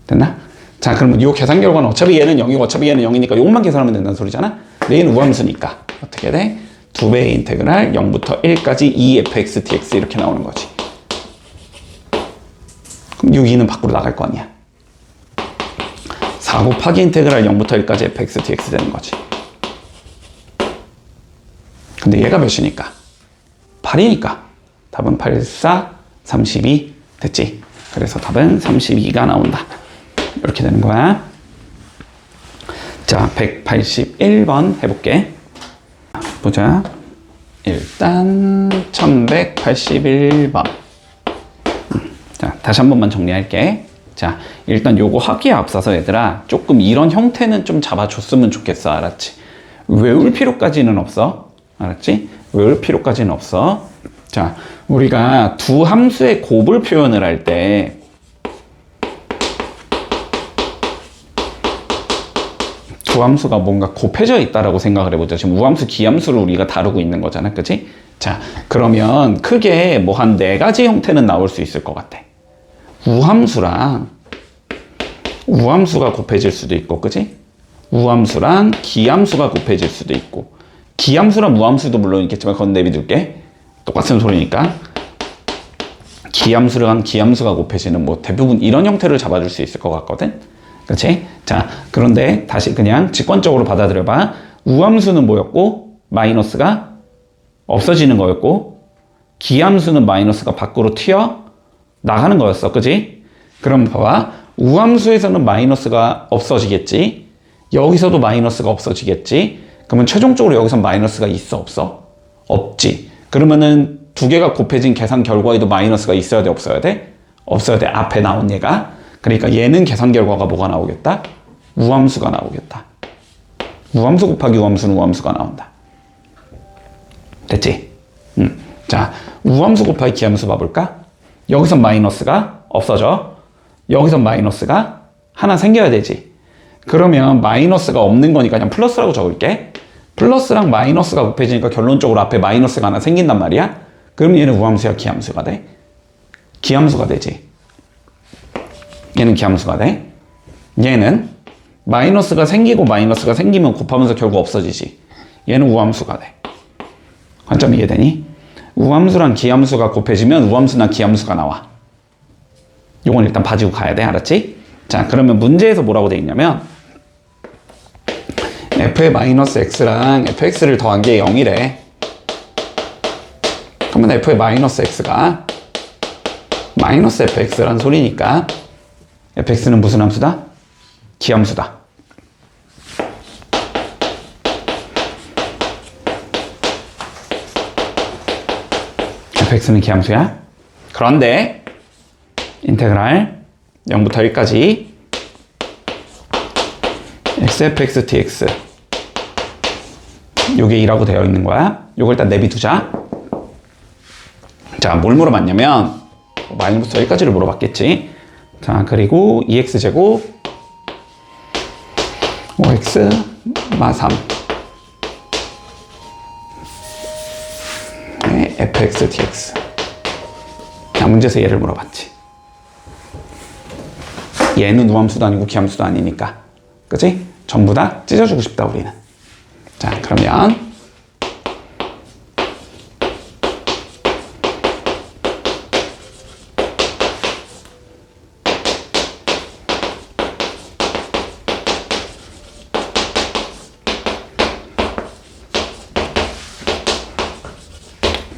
됐나? 자, 그러면 이 계산 결과는 어차피 얘는 0이고 어차피 얘는 0이니까 요것만 계산하면 된다는 소리잖아. 근데 얘는 우함수니까 어떻게 돼? 2배의 인테그랄 0부터 1까지 2fx dx 이렇게 나오는 거지. 그럼 6, 2는 밖으로 나갈 거 아니야. 4 곱하기 인테그랄 0부터 1까지 fx dx 되는 거지. 근데 얘가 몇이니까? 8이니까 답은 8, 4, 32 됐지? 그래서 답은 32가 나온다. 이렇게 되는 거야. 자, 181번 해볼게. 보자. 일단 1181번. 자, 다시 한 번만 정리할게. 자, 일단 요거 하기에 앞서서 얘들아 조금 이런 형태는 좀 잡아줬으면 좋겠어. 알았지? 외울 필요까지는 없어. 알았지? 외울 필요까지는 없어. 자, 우리가 두 함수의 곱을 표현을 할 때 두 함수가 뭔가 곱해져 있다라고 생각을 해보자. 지금 우함수, 기함수를 우리가 다루고 있는 거잖아. 그치? 자, 그러면 크게 뭐 한 4가지 형태는 나올 수 있을 것 같아. 우함수가 곱해질 수도 있고, 그치? 우함수랑 기함수가 곱해질 수도 있고, 기함수랑 무함수도 물론 있겠지만 그건 내비둘게. 똑같은 소리니까. 기함수랑 기함수가 곱해지는 뭐 대부분 이런 형태를 잡아줄 수 있을 것 같거든? 그치? 자, 그런데 다시 그냥 직관적으로 받아들여봐. 우함수는 뭐였고, 마이너스가 없어지는 거였고, 기함수는 마이너스가 밖으로 튀어 나가는 거였어. 그치? 그럼 봐봐. 우함수에서는 마이너스가 없어지겠지. 여기서도 마이너스가 없어지겠지. 그러면 최종적으로 여기서 마이너스가 있어, 없어? 없지. 그러면은 두 개가 곱해진 계산 결과에도 마이너스가 있어야 돼, 없어야 돼? 없어야 돼. 앞에 나온 얘가. 그러니까 얘는 계산 결과가 뭐가 나오겠다? 우함수가 나오겠다. 우함수 곱하기 우함수는 우함수가 나온다. 됐지? 자, 우함수 곱하기 기함수 봐볼까? 여기서 마이너스가 없어져. 여기서 마이너스가 하나 생겨야 되지. 그러면 마이너스가 없는 거니까 그냥 플러스라고 적을게. 플러스랑 마이너스가 곱해지니까 결론적으로 앞에 마이너스가 하나 생긴단 말이야. 그럼 얘는 우함수야, 기함수가 돼? 기함수가 되지. 얘는 기함수가 돼. 얘는 마이너스가 생기고 마이너스가 생기면 곱하면서 결국 없어지지. 얘는 우함수가 돼. 관점 이해되니? 우함수랑 기함수가 곱해지면 우함수나 기함수가 나와. 요건 일단 봐주고 가야 돼. 알았지? 자, 그러면 문제에서 뭐라고 돼 있냐면 f의 마이너스 x랑 fx를 더한 게 0이래. 그러면 f의 마이너스 x가 마이너스 fx란 소리니까 fx는 무슨 함수다? 기함수다. fx는 기함수야. 그런데 인테그랄 0부터 1까지 xfx dx 요게 2라고 되어 있는 거야. 요걸 일단 내비두자. 자, 뭘 물어봤냐면 마이너스 1까지를 물어봤겠지. 자, 그리고 2x제곱 5x 마 3 fx dx. 자, 문제에서 얘를 물어봤지. 얘는 우함수도 아니고 기함수도 아니니까, 그치? 전부 다 찢어주고 싶다 우리는. 자, 그러면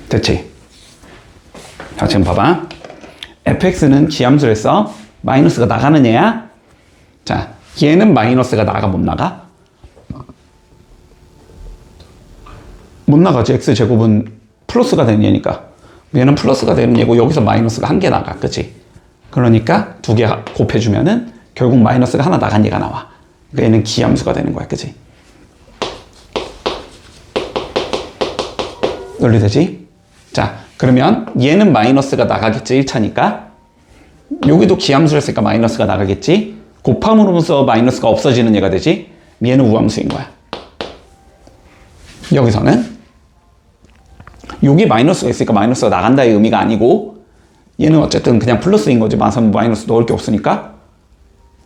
됐지? 자, 지금 봐봐. fx는 기함수를 써. 마이너스가 나가는 얘야. 자, 얘는 마이너스가 나가, 못 나가? 못 나가지. x제곱은 플러스가 되는 얘니까. 얘는 플러스가 되는 얘고 여기서 마이너스가 한 개 나가. 그치? 그러니까 두 개 곱해주면은 결국 마이너스가 하나 나간 얘가 나와. 그러니까 얘는 기함수가 되는 거야. 그치? 논리되지? 자, 그러면 얘는 마이너스가 나가겠지. 1차니까. 여기도 기함수를 했으니까 마이너스가 나가겠지. 곱함으로써 마이너스가 없어지는 얘가 되지. 얘는 우함수인 거야. 여기서는 여기 마이너스가 있으니까 마이너스가 나간다의 의미가 아니고 얘는 어쨌든 그냥 플러스인 거지. 마이너스 넣을 게 없으니까.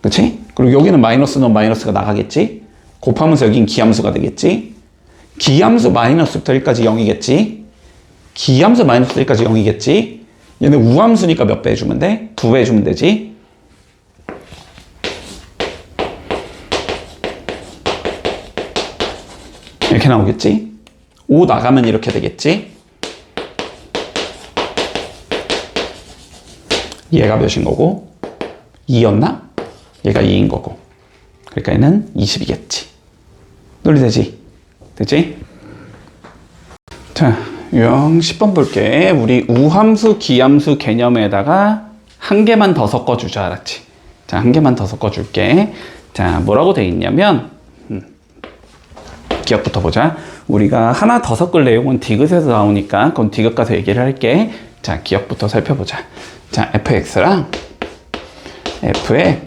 그치? 그리고 여기는 마이너스 넣으면 마이너스가 나가겠지? 곱하면서 여긴 기함수가 되겠지? 기함수 마이너스부터 1까지 0이겠지? 기함수 마이너스 1까지 0이겠지? 얘는 우함수니까 몇 배 해주면 돼? 2배 해주면 되지? 이렇게 나오겠지? 5 나가면 이렇게 되겠지? 얘가 몇인 거고? 2였나? 얘가 2인 거고. 그러니까 얘는 20이겠지. 논리되지? 됐지? 자, 유형 10번 볼게. 우리 우함수, 기함수 개념에다가 한 개만 더 섞어주자, 알았지? 자, 한 개만 더 섞어줄게. 자, 뭐라고 돼 있냐면, 기억부터 보자. 우리가 하나 더 섞을 내용은 디귿에서 나오니까 그건 디귿 가서 얘기를 할게. 자, 기억부터 살펴보자. 자, fx랑 f의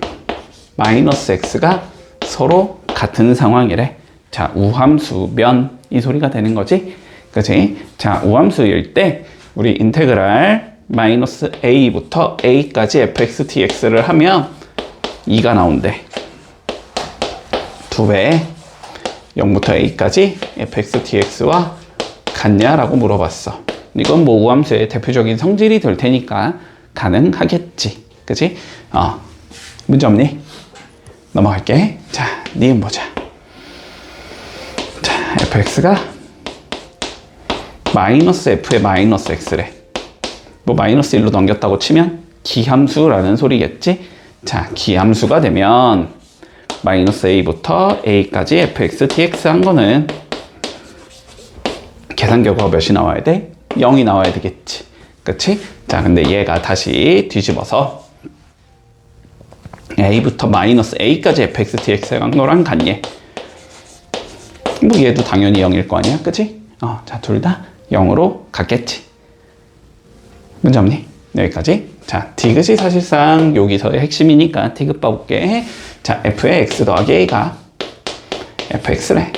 마이너스 x가 서로 같은 상황이래. 자, 우함수면 이 소리가 되는 거지. 그치? 자, 우함수일 때 우리 인테그랄 마이너스 a부터 a까지 fx dx를 하면 2가 나온대. 2배 0부터 a까지 fx dx와 같냐라고 물어봤어. 이건 뭐 우함수의 대표적인 성질이 될 테니까 가능하겠지. 그치? 문제 없니? 넘어갈게. 자, 니은 보자. 자, fx가 마이너스 f의 마이너스 x래. 뭐 마이너스 1로 넘겼다고 치면 기함수라는 소리겠지? 자, 기함수가 되면 마이너스 a부터 a까지 fx dx 한 거는 계산 결과가 몇이 나와야 돼? 0이 나와야 되겠지. 그치? 자, 근데 얘가 다시 뒤집어서 a부터 마이너스 a까지 fx dx 한 거랑 같니? 뭐 얘도 당연히 0일 거 아니야? 그치? 자, 둘 다 0으로 같겠지. 문제 없니? 여기까지. 자, 디귿이 사실상 여기서의 핵심이니까 디귿 봐볼게. 자, f의 x 더하기 a가 fx래.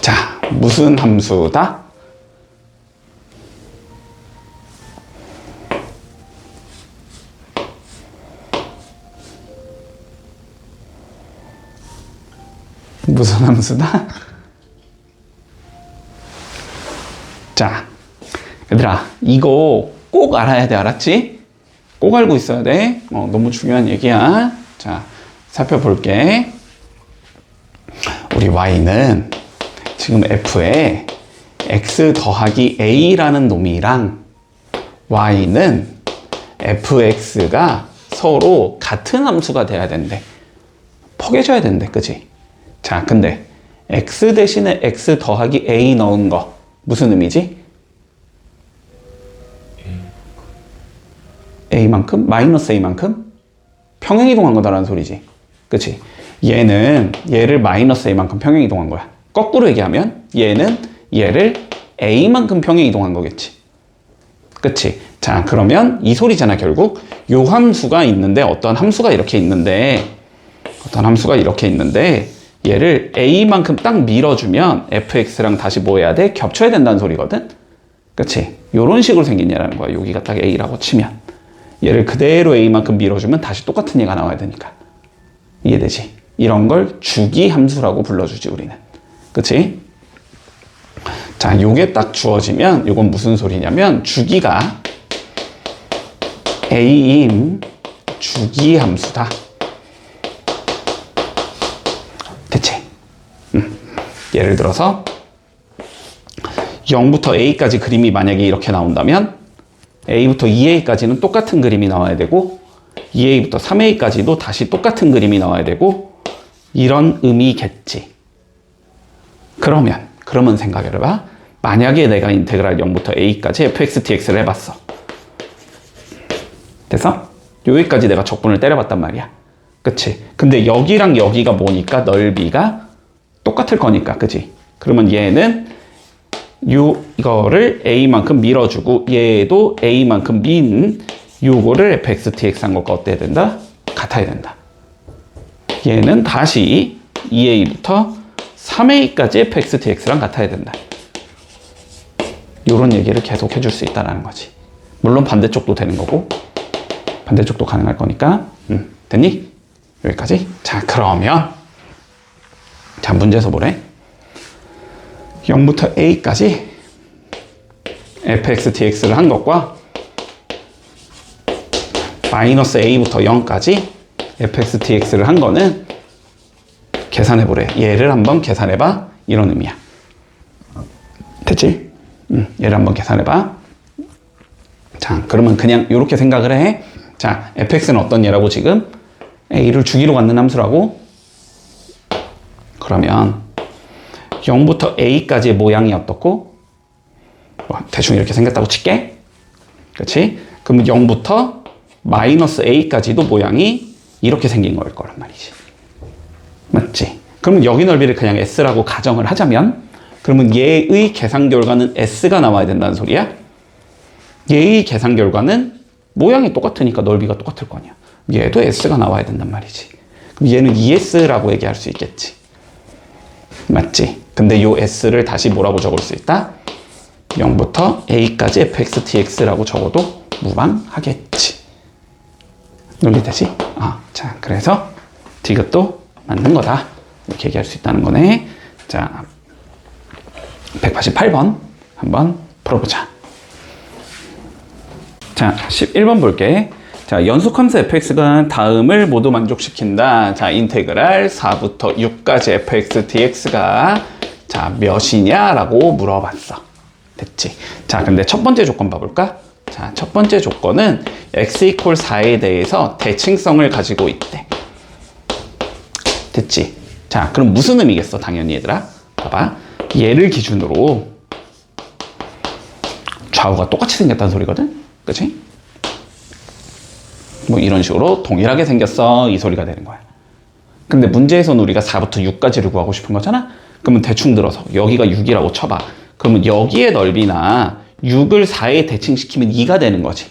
자, 무슨 함수다? 무슨 함수다? 자, 얘들아, 이거 꼭 알아야 돼, 알았지? 꼭 알고 있어야 돼. 너무 중요한 얘기야. 자, 살펴볼게. 우리 y는 지금 f에 x 더하기 a라는 놈이랑 y는 fx가 서로 같은 함수가 돼야 된대. 퍼개져야 된대, 그치? 자, 근데 x 대신에 x 더하기 a 넣은 거 무슨 의미지? a만큼? 마이너스 a만큼? 평행이동한 거다라는 소리지. 그치? 얘는 얘를 마이너스 a만큼 평행이동한 거야. 거꾸로 얘기하면 얘는 얘를 a만큼 평행이동한 거겠지. 그치? 자, 그러면 이 소리잖아. 결국 요 함수가 있는데 어떤 함수가 이렇게 있는데 얘를 a만큼 딱 밀어주면 fx랑 다시 뭐 해야 돼? 겹쳐야 된다는 소리거든? 그치? 요런 식으로 생긴 얘라는 거야. 여기가 딱 a라고 치면 얘를 그대로 a만큼 밀어주면 다시 똑같은 얘가 나와야 되니까. 이해되지? 이런 걸 주기 함수라고 불러주지 우리는. 그치? 자, 요게 딱 주어지면 요건 무슨 소리냐면 주기가 a인 주기 함수다. 대체. 예를 들어서 0부터 a까지 그림이 만약에 이렇게 나온다면 a부터 2a까지는 똑같은 그림이 나와야 되고 2a부터 3a까지도 다시 똑같은 그림이 나와야 되고 이런 의미겠지. 그러면 생각해봐. 만약에 내가 인테그랄 0부터 a까지 fx dx를 해봤어. 됐어? 여기까지 내가 적분을 때려봤단 말이야. 그치? 근데 여기랑 여기가 뭐니까 넓이가 똑같을 거니까, 그치? 그러면 얘는 이거를 a만큼 밀어주고 얘도 a만큼 민 요거를 fx dx 한 것과 어때야 된다? 같아야 된다. 얘는 다시 2a부터 3a까지 fx dx랑 같아야 된다. 요런 얘기를 계속 해줄 수 있다는 거지. 물론 반대쪽도 되는 거고 반대쪽도 가능할 거니까 됐니? 여기까지. 자, 그러면 자, 문제에서 뭐래? 0부터 a까지 fx dx를 한 것과 마이너스 a부터 0까지 fx dx를 한 거는 계산해보래. 얘를 한번 계산해봐. 이런 의미야. 됐지? 얘를 한번 계산해봐. 자, 그러면 그냥 이렇게 생각을 해. 자, fx는 어떤 얘라고 지금? a를 주기로 갖는 함수라고? 그러면 0부터 a까지의 모양이 어떻고? 대충 이렇게 생겼다고 칠게. 그렇지? 그러면 0부터 마이너스 a까지도 모양이 이렇게 생긴 거일 거란 말이지. 맞지? 그러면 여기 넓이를 그냥 s라고 가정을 하자면 그러면 얘의 계산 결과는 s가 나와야 된다는 소리야? 얘의 계산 결과는 모양이 똑같으니까 넓이가 똑같을 거 아니야. 얘도 s가 나와야 된단 말이지. 그럼 얘는 ES라고 얘기할 수 있겠지. 맞지? 근데 요 s를 다시 뭐라고 적을 수 있다? 0부터 a까지 fx dx라고 적어도 무방하겠지. 논리되지? 자, 그래서 디귿도 맞는 거다. 이렇게 얘기할 수 있다는 거네. 자, 188번 한번 풀어보자. 자, 11번 볼게. 자, 연속함수 fx가 다음을 모두 만족시킨다. 자, 인테그랄 4부터 6까지 fx dx가 자, 몇이냐라고 물어봤어. 됐지? 자, 근데 첫 번째 조건 봐볼까? 자, 첫 번째 조건은 x 이퀄 4에 대해서 대칭성을 가지고 있대. 됐지? 자, 그럼 무슨 의미겠어? 당연히 얘들아. 봐봐. 얘를 기준으로 좌우가 똑같이 생겼다는 소리거든? 그치? 뭐 이런 식으로 동일하게 생겼어. 이 소리가 되는 거야. 근데 문제에서는 우리가 4부터 6까지를 구하고 싶은 거잖아? 그러면 대충 들어서 여기가 6이라고 쳐봐. 그러면 여기의 넓이나 6을 4에 대칭시키면 2가 되는 거지.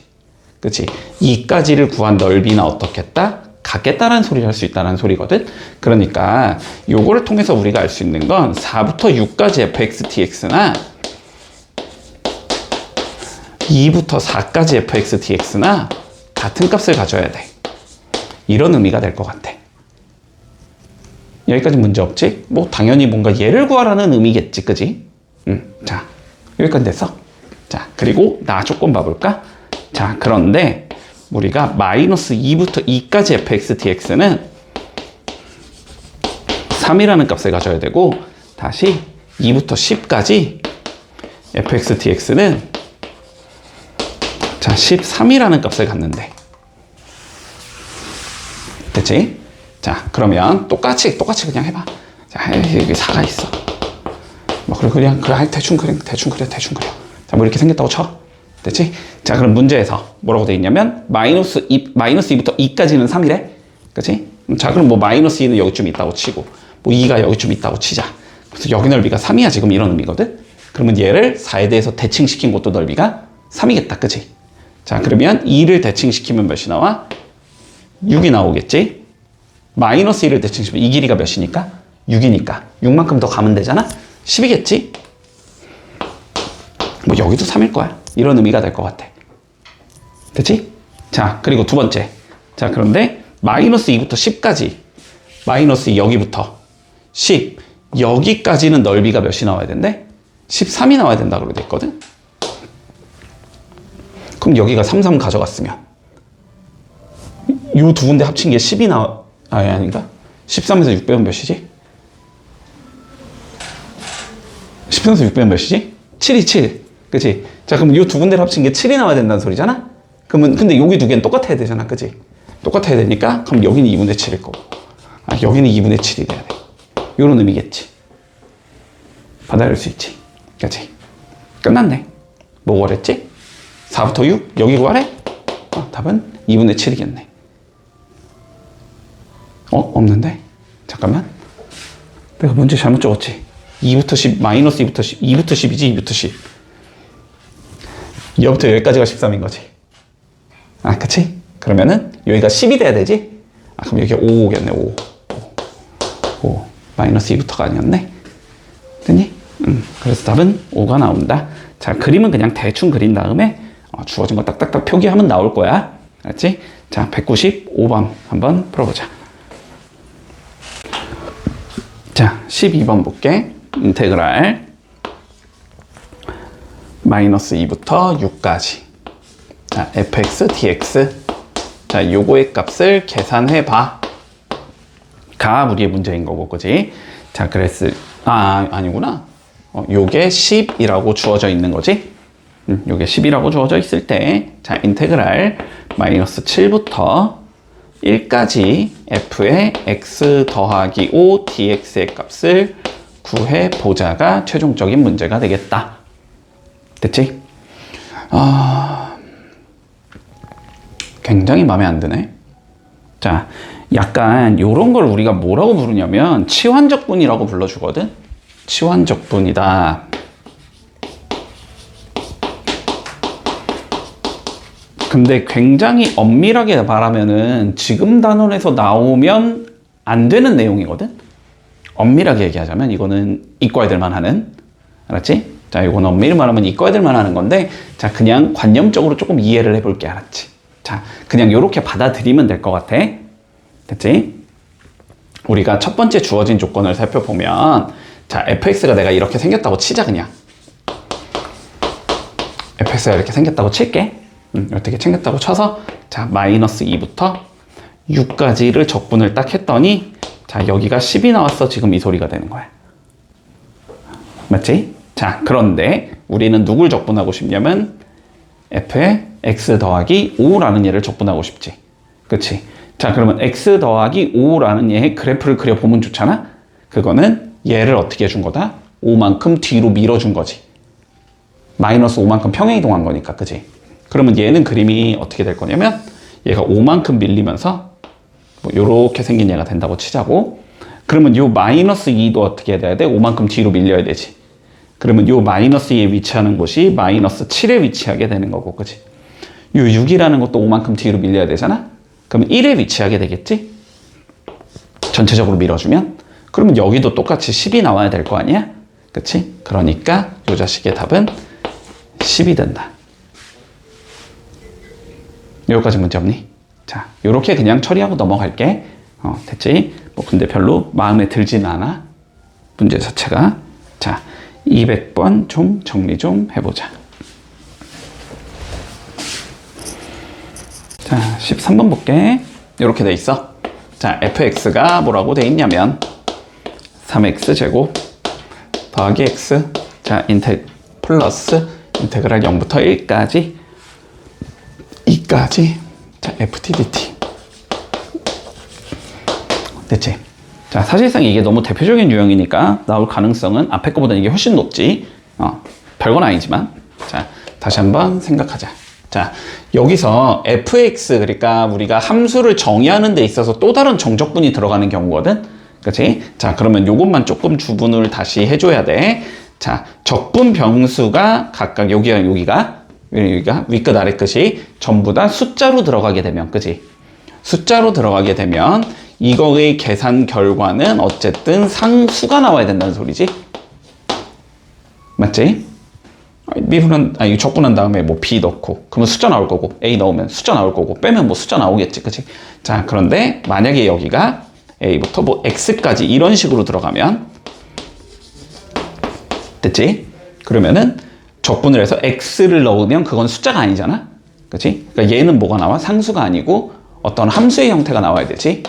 그치? 2까지를 구한 넓이나 어떻겠다? 같겠다라는 소리를 할 수 있다는 소리거든? 그러니까 요거를 통해서 우리가 알 수 있는 건 4부터 6까지 fx dx나 2부터 4까지 fx dx나 같은 값을 가져야 돼. 이런 의미가 될 것 같아. 여기까지 문제 없지? 뭐 당연히 뭔가 얘를 구하라는 의미겠지, 그지? 자, 여기까지 됐어. 자, 그리고 나 조건 봐볼까? 자, 그런데 우리가 마이너스 2부터 2까지 fx dx는 3이라는 값을 가져야 되고 다시 2부터 10까지 fx dx는 자, 13이라는 값을 갖는데. 됐지? 자, 그러면 똑같이 그냥 해봐. 자, 여기 4가 있어. 뭐, 그리고 그냥, 대충 그려. 자, 뭐 이렇게 생겼다고 쳐. 됐지? 자, 그럼 문제에서 뭐라고 돼 있냐면, 마이너스 2부터 2까지는 3이래. 그치? 자, 그럼 뭐 마이너스 2는 여기쯤 있다고 치고, 뭐 2가 여기쯤 있다고 치자. 그래서 여기 넓이가 3이야, 지금 이런 의미거든? 그러면 얘를 4에 대해서 대칭시킨 것도 넓이가 3이겠다. 그치? 자, 그러면 2를 대칭시키면 몇이 나와? 6이 나오겠지? 마이너스 1을 대칭시키면 이 길이가 몇이니까? 6이니까 6만큼 더 가면 되잖아? 10이겠지? 뭐 여기도 3일 거야. 이런 의미가 될 것 같아. 됐지? 자, 그리고 두 번째. 자, 그런데 마이너스 2부터 10까지 마이너스 2 여기부터 10 여기까지는 넓이가 몇이 나와야 된대? 13이 나와야 된다고 그러고 있거든? 그럼 여기가 3, 3 가져갔으면 이 두 군데 합친 게 10이 아닌가? 13에서 6 빼면 몇이지? 13에서 6 빼면 몇이지? 7이 7. 그치? 자, 그럼 이 두 군데를 합친 게 7이 나와야 된다는 소리잖아? 그러면, 근데 여기 두 개는 똑같아야 되잖아. 그치? 똑같아야 되니까, 그럼 여기는 2분의 7일 거고. 여기는 2분의 7이 돼야 돼. 이런 의미겠지. 받아들일 수 있지. 그치? 끝났네. 뭐 구하랬지? 4부터 6? 여기 구하래? 답은 2분의 7이겠네. 없는데? 잠깐만. 내가 문제 잘못 적었지? 2부터 10, 마이너스 2부터 10, 2부터 10이지, 2부터 10. 여기부터 여기까지가 13인 거지. 그치? 그러면은, 여기가 10이 돼야 되지? 그럼 여기가 5겠네, 5. 마이너스 2부터가 아니었네? 됐니? 그래서 답은 5가 나온다. 자, 그림은 그냥 대충 그린 다음에, 주어진 거 딱딱딱 표기하면 나올 거야. 알았지? 자, 195번 한번 풀어보자. 자, 12번 볼게. 인테그랄 마이너스 2부터 6까지. 자, fx, dx. 자, 요거의 값을 계산해 봐. 가 우리의 문제인 거고, 그지? 자, 그랬을, 아니구나. 요게 10이라고 주어져 있는 거지? 요게 10이라고 주어져 있을 때, 자, 인테그랄 마이너스 7부터 1까지 f의 x 더하기 5 dx의 값을 구해 보자가 최종적인 문제가 되겠다. 됐지? 굉장히 마음에 안 드네. 자, 약간 요런 걸 우리가 뭐라고 부르냐면 치환적분이라고 불러주거든. 치환적분이다. 근데 굉장히 엄밀하게 말하면은 지금 단원에서 나오면 안 되는 내용이거든. 엄밀하게 얘기하자면 이거는 이과 애들만 하는, 알았지? 자, 이거는 엄밀히 말하면 이과 애들만 하는 건데, 자, 그냥 관념적으로 조금 이해를 해볼게. 알았지? 자, 그냥 요렇게 받아들이면 될 것 같아. 됐지? 우리가 첫 번째 주어진 조건을 살펴보면, 자, fx가 내가 이렇게 생겼다고 치자. 그냥 fx가 이렇게 생겼다고 칠게. 이렇게 생겼다고 쳐서, 자, 마이너스 2부터 6까지를 적분을 딱 했더니, 자, 여기가 10이 나왔어. 지금 이 소리가 되는 거야. 맞지? 자, 그런데 우리는 누굴 적분하고 싶냐면 f의 x 더하기 5라는 얘를 적분하고 싶지. 그치? 자, 그러면 x 더하기 5라는 얘의 그래프를 그려보면 좋잖아? 그거는 얘를 어떻게 해준 거다? 5만큼 뒤로 밀어준 거지. 마이너스 5만큼 평행이동한 거니까, 그치? 그러면 얘는 그림이 어떻게 될 거냐면 얘가 5만큼 밀리면서 뭐 요렇게 생긴 얘가 된다고 치자고. 그러면 요 마이너스 2도 어떻게 돼야 돼? 5만큼 뒤로 밀려야 되지. 그러면 요 마이너스 2에 위치하는 곳이 마이너스 7에 위치하게 되는 거고, 그치? 요 6이라는 것도 5만큼 뒤로 밀려야 되잖아? 그러면 1에 위치하게 되겠지? 전체적으로 밀어주면? 그러면 여기도 똑같이 10이 나와야 될 거 아니야? 그치? 그러니까 요 자식의 답은 10이 된다. 여기까지 문제 없니? 자, 요렇게 그냥 처리하고 넘어갈게. 됐지? 뭐 근데 별로 마음에 들진 않아. 문제 자체가. 자, 200번 좀 정리 좀 해보자. 자, 13번 볼게. 요렇게 돼 있어. 자, fx가 뭐라고 돼 있냐면 3x제곱 더하기 x. 자, 플러스 인테그랄 0부터 1까지 2까지. 자, ft dt. 됐지? 자, 사실상 이게 너무 대표적인 유형이니까 나올 가능성은 앞에 거보다 이게 훨씬 높지. 별건 아니지만. 자, 다시 한번 생각하자. 자, 여기서 fx, 그러니까 우리가 함수를 정의하는 데 있어서 또 다른 정적분이 들어가는 경우거든. 그치? 자, 그러면 요것만 조금 주분을 다시 해줘야 돼. 자, 적분 병수가 각각 여기가 윗끝 아래끝이 전부 다 숫자로 들어가게 되면, 그치? 숫자로 들어가게 되면 이거의 계산 결과는 어쨌든 상수가 나와야 된다는 소리지. 맞지? 이거 적분한 다음에 뭐 b 넣고 그러면 숫자 나올 거고, a 넣으면 숫자 나올 거고, 빼면 뭐 숫자 나오겠지, 그치? 자, 그런데 만약에 여기가 a부터 뭐 x까지 이런 식으로 들어가면, 됐지? 그러면은 적분을 해서 x를 넣으면 그건 숫자가 아니잖아, 그치? 그러니까 얘는 뭐가 나와? 상수가 아니고 어떤 함수의 형태가 나와야 되지.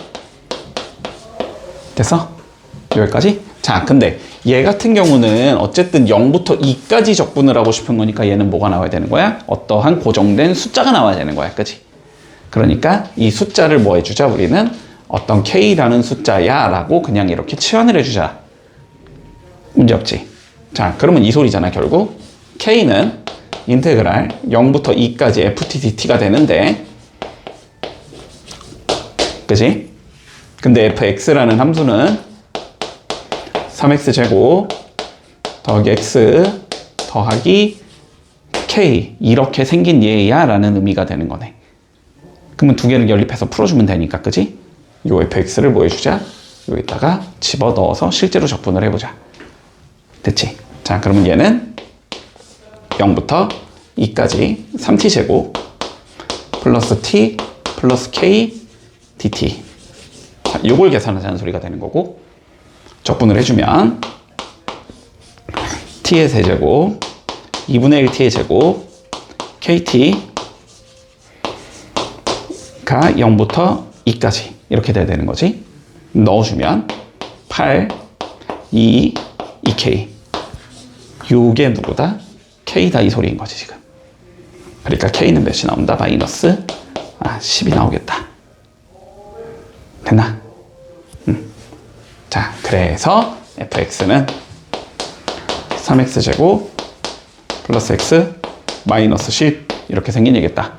됐어? 여기까지? 자, 근데 얘 같은 경우는 어쨌든 0부터 2까지 적분을 하고 싶은 거니까 얘는 뭐가 나와야 되는 거야? 어떠한 고정된 숫자가 나와야 되는 거야, 그치? 그러니까 이 숫자를 뭐 해주자? 우리는 어떤 k라는 숫자야 라고 그냥 이렇게 치환을 해주자. 문제 없지? 자, 그러면 이 소리잖아. 결국 k는 인테그랄 0부터 2까지 ft dt가 되는데, 그치? 근데 fx라는 함수는 3x제곱 더하기 x 더하기 k 이렇게 생긴 얘야 라는 의미가 되는 거네. 그러면 두 개를 연립해서 풀어주면 되니까, 그치? 요 fx를 뭐 해주자? 여기다가 집어넣어서 실제로 적분을 해보자. 됐지? 자, 그러면 얘는 0부터 2까지 3t제곱 플러스 t 플러스 k dt. 자, 요걸 계산하자는 소리가 되는 거고, 적분을 해주면 t의 세제곱 2분의 1t의 제곱 kt가 0부터 2까지 이렇게 돼야 되는 거지. 넣어주면 8, 2, 2k. 요게 누구다? k다 이 소리인 거지 지금. 그러니까 k는 몇이 나온다? 마이너스 10이 나오겠다. 됐나? 자, 그래서 fx는 3x제곱 플러스 x 마이너스 10 이렇게 생긴 얘기겠다.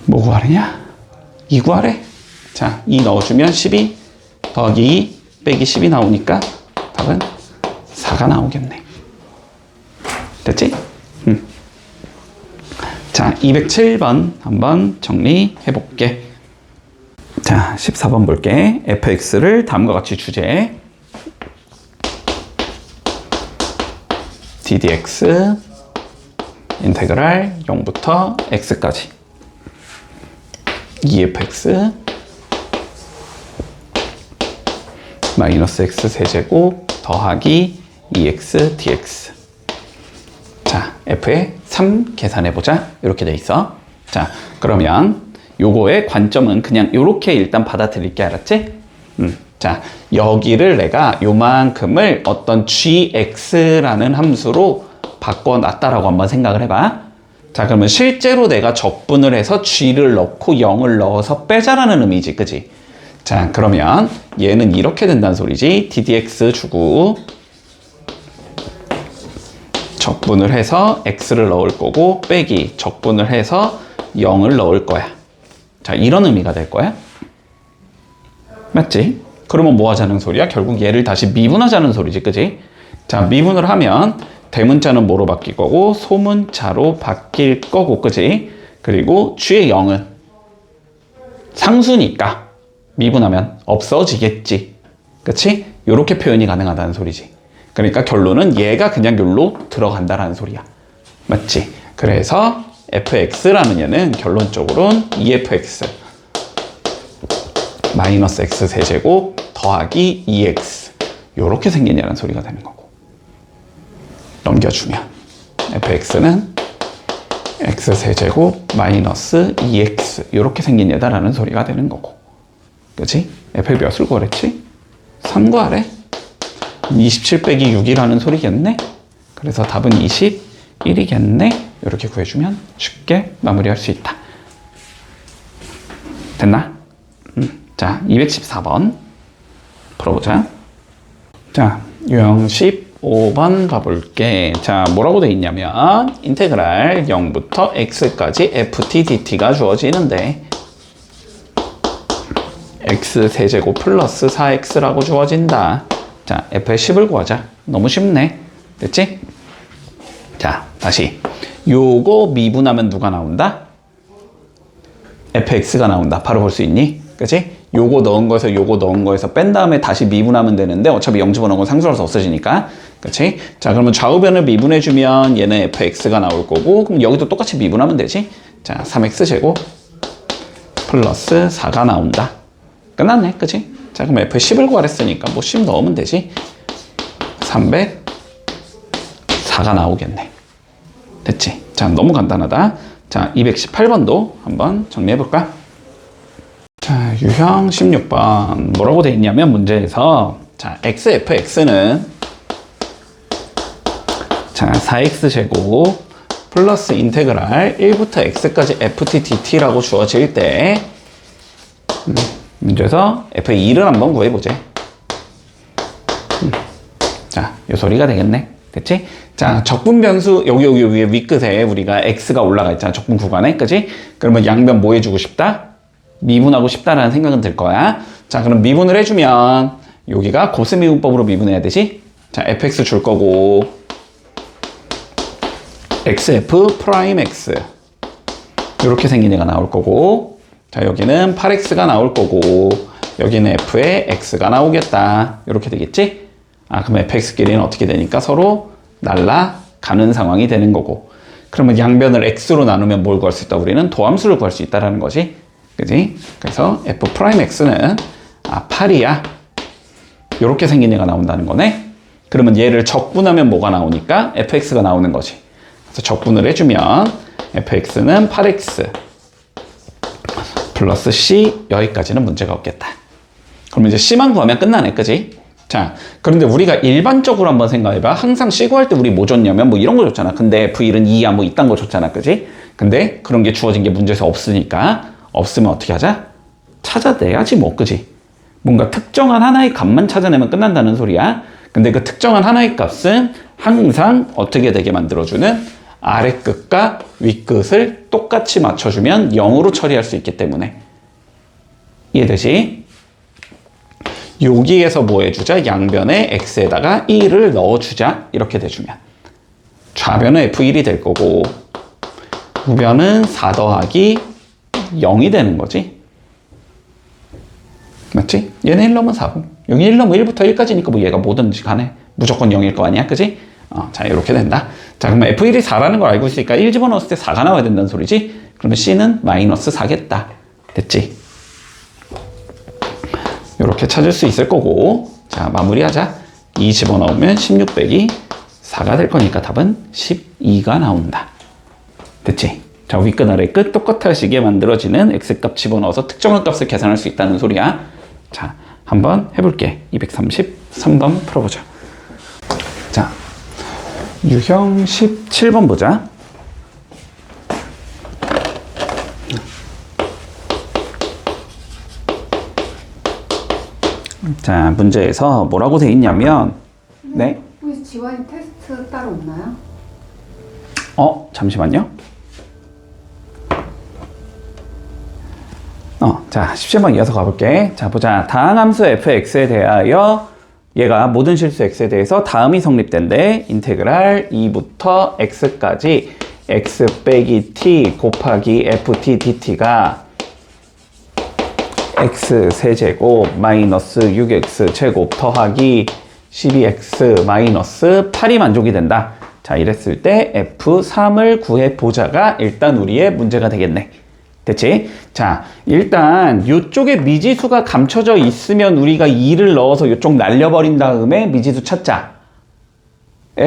뭐 구하느냐? 2 구하래. 자, 2 넣어주면 12 더하기 2 빼기 10이 나오니까 답은 4가 나오겠네. 됐지? 자, 207번 한번 정리해 볼게. 자, 14번 볼게. fx를 다음과 같이 주제 ddx 인테그랄 0부터 x까지 2fx 마이너스 x 세제곱 더하기 2x dx. 자, f의 3 계산해보자. 이렇게 돼 있어. 자, 그러면 요거의 관점은 그냥 요렇게 일단 받아들일게. 알았지? 자, 여기를 내가 요만큼을 어떤 gx라는 함수로 바꿔놨다라고 한번 생각을 해봐. 자, 그러면 실제로 내가 적분을 해서 g를 넣고 0을 넣어서 빼자라는 의미지. 그지? 자, 그러면 얘는 이렇게 된다는 소리지. ddx 주고 적분을 해서 x를 넣을 거고 빼기 적분을 해서 0을 넣을 거야. 자, 이런 의미가 될 거야. 맞지? 그러면 뭐 하자는 소리야? 결국 얘를 다시 미분하자는 소리지. 그지? 자, 미분을 하면 대문자는 뭐로 바뀔 거고 소문자로 바뀔 거고. 그지? 그리고 g의 0은 상수니까 미분하면 없어지겠지. 그치? 요렇게 표현이 가능하다는 소리지. 그러니까 결론은 얘가 그냥 여기로 들어간다라는 소리야. 맞지? 그래서 fx라는 얘는 결론적으로는 2fx 마이너스 x 세제곱 더하기 2x 요렇게 생기냐는 소리가 되는 거고, 넘겨주면 fx는 x 세제곱 마이너스 2x 요렇게 생긴 얘다라는 소리가 되는 거고. 그치? f의 몇을 구하랬지? 3 구하래. 27 빼기 6이라는 소리겠네. 그래서 답은 21이겠네. 이렇게 구해주면 쉽게 마무리할 수 있다. 됐나? 자, 214번 풀어보자. 자, 유형 15번 가볼게. 자, 뭐라고 돼 있냐면 인테그랄 0부터 x까지 ft dt가 주어지는데 x 세제곱 플러스 4x라고 주어진다. 자, f의 10을 구하자. 너무 쉽네. 됐지? 자, 다시 요거 미분하면 누가 나온다? fx가 나온다. 바로 볼 수 있니? 그치? 요거 넣은 거에서 요거 넣은 거에서 뺀 다음에 다시 미분하면 되는데 어차피 0 집어넣은 건 상수라서 없어지니까. 그치? 자, 그러면 좌우변을 미분해주면 얘는 fx가 나올 거고, 그럼 여기도 똑같이 미분하면 되지? 자, 3x제곱 플러스 4가 나온다. 끝났네. 그치? 자, 그럼 f의 10을 구하랬으니까 뭐 10 넣으면 되지. 304가 나오겠네. 됐지? 자, 너무 간단하다. 자, 218번도 한번 정리해볼까? 자, 유형 16번 뭐라고 돼 있냐면 문제에서 자, xfx는 자, 4x제곱 플러스 인테그랄 1부터 x까지 ft dt라고 주어질 때 문제에서 f의 1을 한번 구해보자. 자, 요 소리가 되겠네. 됐지? 자, 적분 변수 여기 위에 윗끝에 우리가 x가 올라가 있잖아. 적분 구간에. 그치? 그러면 양변 뭐 해주고 싶다? 미분하고 싶다라는 생각은 들 거야. 자, 그럼 미분을 해주면 여기가 고스미분법으로 미분해야 되지? 자, fx 줄 거고 xf 프라임 x 이렇게 생긴 애가 나올 거고, 자, 여기는 8x가 나올 거고 여기는 f에 x가 나오겠다. 이렇게 되겠지? 아, 그럼 fx끼리는 어떻게 되니까 서로 날아가는 상황이 되는 거고, 그러면 양변을 x로 나누면 뭘 구할 수 있다? 우리는 도함수를 구할 수 있다라는 거지. 그지? 그래서 f'x는 8이야. 요렇게 생긴 얘가 나온다는 거네. 그러면 얘를 적분하면 뭐가 나오니까 fx가 나오는 거지. 그래서 적분을 해주면 fx는 8x 플러스 c, 여기까지는 문제가 없겠다. 그러면 이제 c만 구하면 끝나네, 그지? 자, 그런데 우리가 일반적으로 한번 생각해봐. 항상 c 구할 때 우리 뭐 줬냐면 뭐 이런 거 줬잖아. 근데 f1은 2야 뭐 이딴 거 줬잖아, 그지? 근데 그런 게 주어진 게 문제에서 없으니까, 없으면 어떻게 하자? 찾아내야지 뭐, 그지? 뭔가 특정한 하나의 값만 찾아내면 끝난다는 소리야. 근데 그 특정한 하나의 값은 항상 어떻게 되게 만들어주는 아래 끝과 위 끝을 똑같이 맞춰주면 0으로 처리할 수 있기 때문에. 이해되지? 여기에서 뭐 해주자? 양변에 x에다가 1을 넣어주자. 이렇게 돼주면 좌변은 f1이 될 거고 우변은 4 더하기 0이 되는 거지. 맞지? 얘는 1 넣으면 4고 여기 1 넣으면 1부터 1까지니까 뭐 얘가 뭐든지 간에 무조건 0일 거 아니야? 그지? 자, 이렇게 된다. 자, 그러면 f1이 4라는 걸 알고 있으니까 1 집어넣었을 때 4가 나와야 된다는 소리지? 그러면 c는 마이너스 4겠다. 됐지? 이렇게 찾을 수 있을 거고. 자, 마무리하자. 2 집어넣으면 16 빼기 4가 될 거니까 답은 12가 나온다. 됐지? 자, 윗끝 아래끝 똑같아지게 만들어지는 x값 집어넣어서 특정한 값을 계산할 수 있다는 소리야. 자, 한번 해볼게. 233번 풀어보자. 자, 유형 17번 보자. 자, 문제에서 뭐라고 돼 있냐면, 네? 혹시 지원이 테스트 따로 없나요? 잠시만요. 자, 17번 이어서 가볼게. 자, 보자. 다항 함수 fx에 대하여 얘가 모든 실수 x에 대해서 다음이 성립된대. 인테그랄 2부터 x까지 x 빼기 t 곱하기 ft dt가 x 세제곱 마이너스 6x 제곱 더하기 12x 마이너스 8이 만족이 된다. 자, 이랬을 때 f3을 구해보자가 일단 우리의 문제가 되겠네. 됐지? 자, 일단 이쪽에 미지수가 감춰져 있으면 우리가 2를 넣어서 이쪽 날려버린 다음에 미지수 찾자의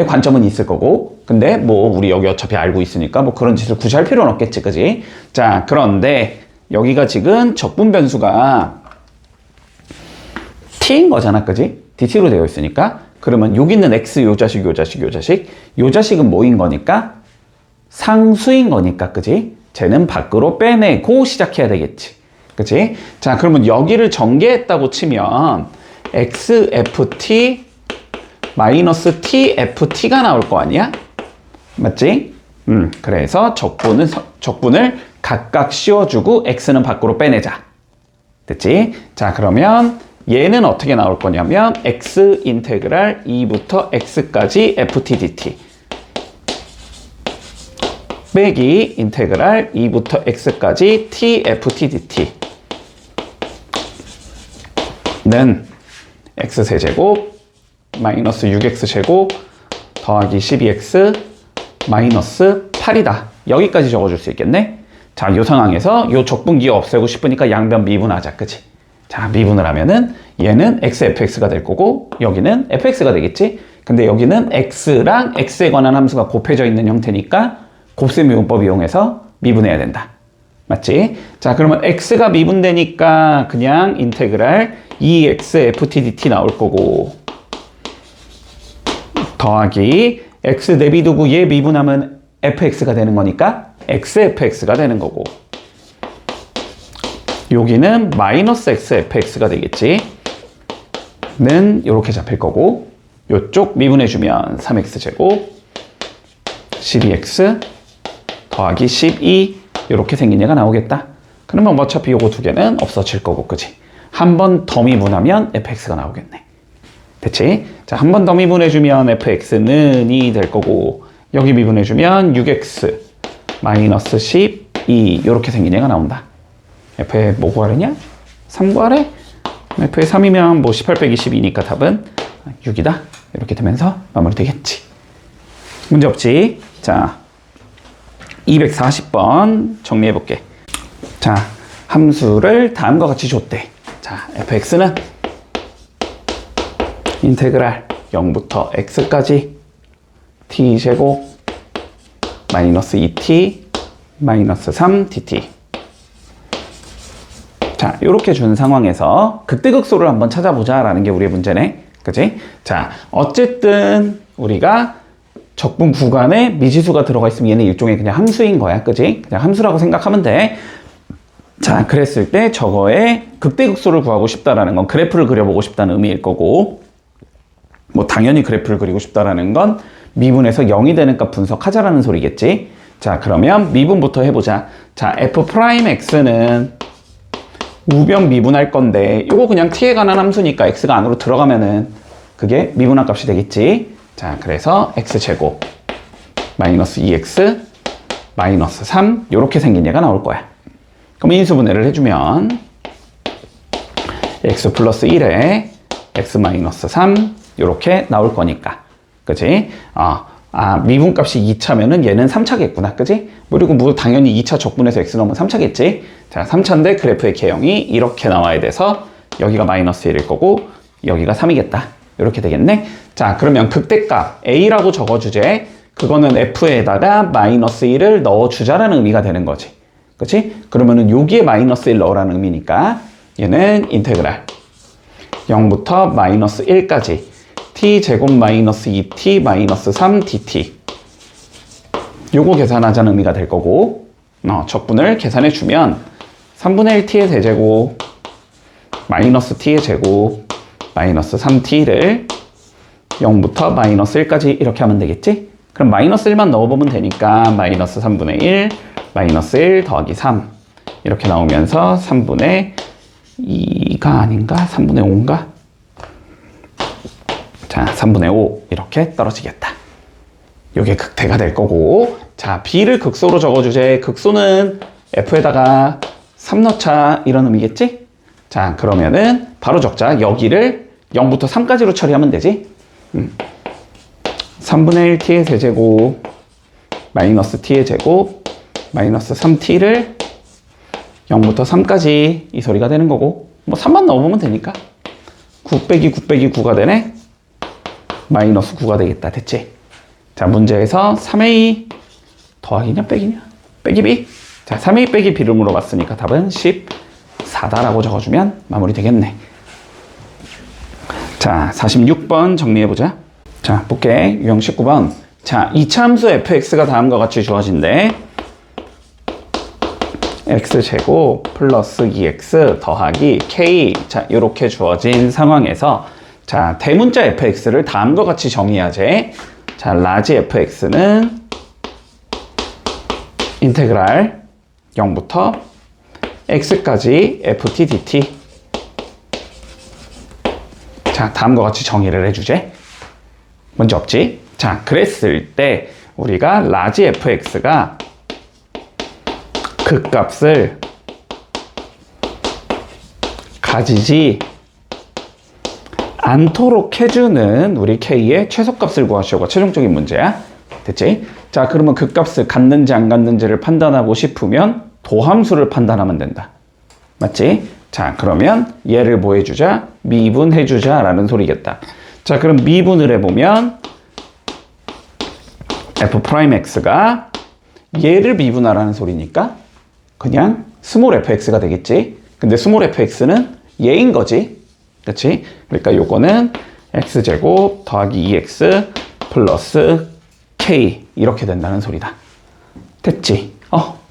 관점은 있을 거고, 근데 뭐 우리 여기 어차피 알고 있으니까 뭐 그런 짓을 굳이 할 필요는 없겠지, 그지? 자, 그런데 여기가 지금 적분 변수가 t인 거잖아, 그지? dt로 되어 있으니까. 그러면 여기 있는 x 요 자식 요 자식 요 자식 요 자식은 뭐인 거니까? 상수인 거니까, 그지? 쟤는 밖으로 빼내고 시작해야 되겠지. 그치? 자, 그러면 여기를 전개했다고 치면 xft 마이너스 tft가 나올 거 아니야? 맞지? 그래서 적분을 각각 씌워주고 x는 밖으로 빼내자. 됐지? 자, 그러면 얘는 어떻게 나올 거냐면 x 인테그랄 2부터 x까지 ft dt 빼기 인테그랄 2부터 x까지 tft dt는 x세제곱 마이너스 6x제곱 더하기 12x 마이너스 8이다. 여기까지 적어줄 수 있겠네. 자, 이 상황에서 이 적분기 없애고 싶으니까 양변 미분하자. 그치? 자, 미분을 하면은 얘는 xfx가 될 거고 여기는 fx가 되겠지? 근데 여기는 x랑 x에 관한 함수가 곱해져 있는 형태니까 곱셈 미분법 이용해서 미분해야 된다. 맞지? 자, 그러면 x가 미분되니까 그냥 인테그랄 2x ftdt 나올 거고 더하기 x 내비두고 얘 미분하면 fx가 되는 거니까 xfx가 되는 거고 여기는 마이너스 xfx가 되겠지? 는 이렇게 잡힐 거고 요쪽 미분해주면 3x제곱 12x 더하기 12 이렇게 생긴 얘가 나오겠다. 그러면 어차피 요거 두 개는 없어질 거고, 그치? 한 번 더 미분하면 fx가 나오겠네. 됐지? 자, 한 번 더 미분해주면 fx는 2 될 거고 여기 미분해주면 6x 마이너스 12 이렇게 생긴 얘가 나온다. f에 뭐 구하려냐? 3 구하래? f에 3이면 뭐 18 빼기 12니까 답은 6이다. 이렇게 되면서 마무리 되겠지. 문제 없지? 자, 240번 정리해볼게. 자, 함수를 다음과 같이 줬대. 자, fx는 인테그랄 0부터 x까지 t제곱 마이너스 2t 마이너스 3dt. 자, 이렇게 준 상황에서 극대극소를 한번 찾아보자 라는 게 우리의 문제네. 그치? 자, 어쨌든 우리가 적분 구간에 미지수가 들어가 있으면 얘는 일종의 그냥 함수인 거야. 그치? 그냥 함수라고 생각하면 돼. 자, 그랬을 때 저거의 극대극소를 구하고 싶다라는 건 그래프를 그려보고 싶다는 의미일 거고, 뭐 당연히 그래프를 그리고 싶다라는 건 미분에서 0이 되는 값 분석하자라는 소리겠지. 자, 그러면 미분부터 해보자. 자, f'x는 우변 미분할 건데 이거 그냥 t에 관한 함수니까 x가 안으로 들어가면은 그게 미분한 값이 되겠지. 자, 그래서 x제곱 마이너스 2x 마이너스 3 이렇게 생긴 얘가 나올 거야. 그럼 인수분해를 해주면 x 플러스 1에 x 마이너스 3 이렇게 나올 거니까. 그치? 미분값이 2차면은 얘는 3차겠구나. 그치? 그리고 뭐 당연히 2차 적분해서 x 넣으면 3차겠지? 자, 3차인데 그래프의 개형이 이렇게 나와야 돼서 여기가 마이너스 1일 거고 여기가 3이겠다. 이렇게 되겠네? 자, 그러면 극대값 a라고 적어주제. 그거는 f에다가 마이너스 1을 넣어주자라는 의미가 되는 거지. 그치? 그러면은 여기에 마이너스 1 넣으라는 의미니까 얘는 인테그랄 0부터 마이너스 1까지 t제곱 마이너스 2t 마이너스 3dt 요거 계산하자는 의미가 될 거고, 적분을 계산해 주면 3분의 1t의 대제곱 마이너스 t의 제곱 마이너스 3t를 0부터 마이너스 1까지 이렇게 하면 되겠지? 그럼 마이너스 1만 넣어보면 되니까 마이너스 3분의 1 마이너스 1 더하기 3 이렇게 나오면서 3분의 2가 아닌가? 3분의 5인가? 자, 3분의 5 이렇게 떨어지겠다. 이게 극대가 될 거고, 자, b를 극소로 적어주제. 극소는 f에다가 3 넣자 이런 의미겠지? 자, 그러면은 바로 적자. 여기를 0부터 3까지로 처리하면 되지. 3분의 1t의 세제곱 마이너스 t의 제곱 마이너스 3t를 0부터 3까지 이 소리가 되는 거고, 뭐 3만 넣어보면 되니까 9 빼기 9 빼기 9가 되네. 마이너스 9가 되겠다. 됐지? 자, 문제에서 3a 더하기냐 빼기냐? 빼기 b. 자, 3a 빼기 b를 물어봤으니까 답은 14다라고 적어주면 마무리 되겠네. 자, 46번 정리해보자. 자, 볼게. 유형 19번. 자, 2차 함수 fx가 다음과 같이 주어진대. x제곱 플러스 2x 더하기 k. 자, 이렇게 주어진 상황에서 자, 대문자 fx를 다음과 같이 정의하재. 자, 라지 fx는 인테그랄 0부터 x까지 ft dt. 자, 다음과 같이 정의를 해주재. 문제 없지? 자, 그랬을 때 우리가 라지 fx가 극값을 가지지 않도록 해주는 우리 k의 최소값을 구하시오가 최종적인 문제야. 됐지? 자, 그러면 극값을 갖는지 안 갖는지를 판단하고 싶으면 도함수를 판단하면 된다. 맞지? 자, 그러면 얘를 뭐 해주자? 미분해주자 라는 소리겠다. 자, 그럼 미분을 해보면 f'x가 얘를 미분하라는 소리니까 그냥 스몰 fx가 되겠지. 근데 스몰 fx는 얘인 거지. 그치? 그러니까 요거는 x제곱 더하기 2x 플러스 k 이렇게 된다는 소리다. 됐지?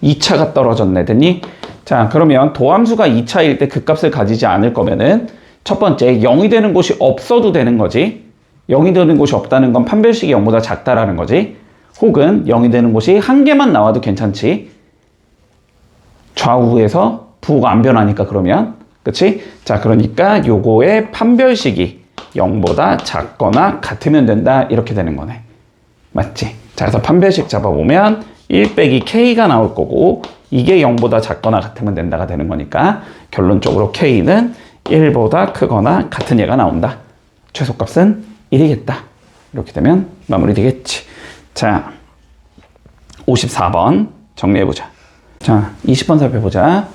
2차가 떨어졌네. 됐니? 자, 그러면 도함수가 2차일 때 극값을 가지지 않을 거면은 첫 번째 0이 되는 곳이 없어도 되는 거지. 0이 되는 곳이 없다는 건 판별식이 0보다 작다라는 거지. 혹은 0이 되는 곳이 한 개만 나와도 괜찮지. 좌우에서 부호가 안 변하니까 그러면. 그치? 자, 그러니까 요거의 판별식이 0보다 작거나 같으면 된다. 이렇게 되는 거네. 맞지? 자, 그래서 판별식 잡아보면 1 빼기 k가 나올 거고 이게 0보다 작거나 같으면 된다가 되는 거니까 결론적으로 k는 1보다 크거나 같은 얘가 나온다. 최소값은 1이겠다. 이렇게 되면 마무리 되겠지. 자, 54번 정리해보자. 자, 20번 살펴보자.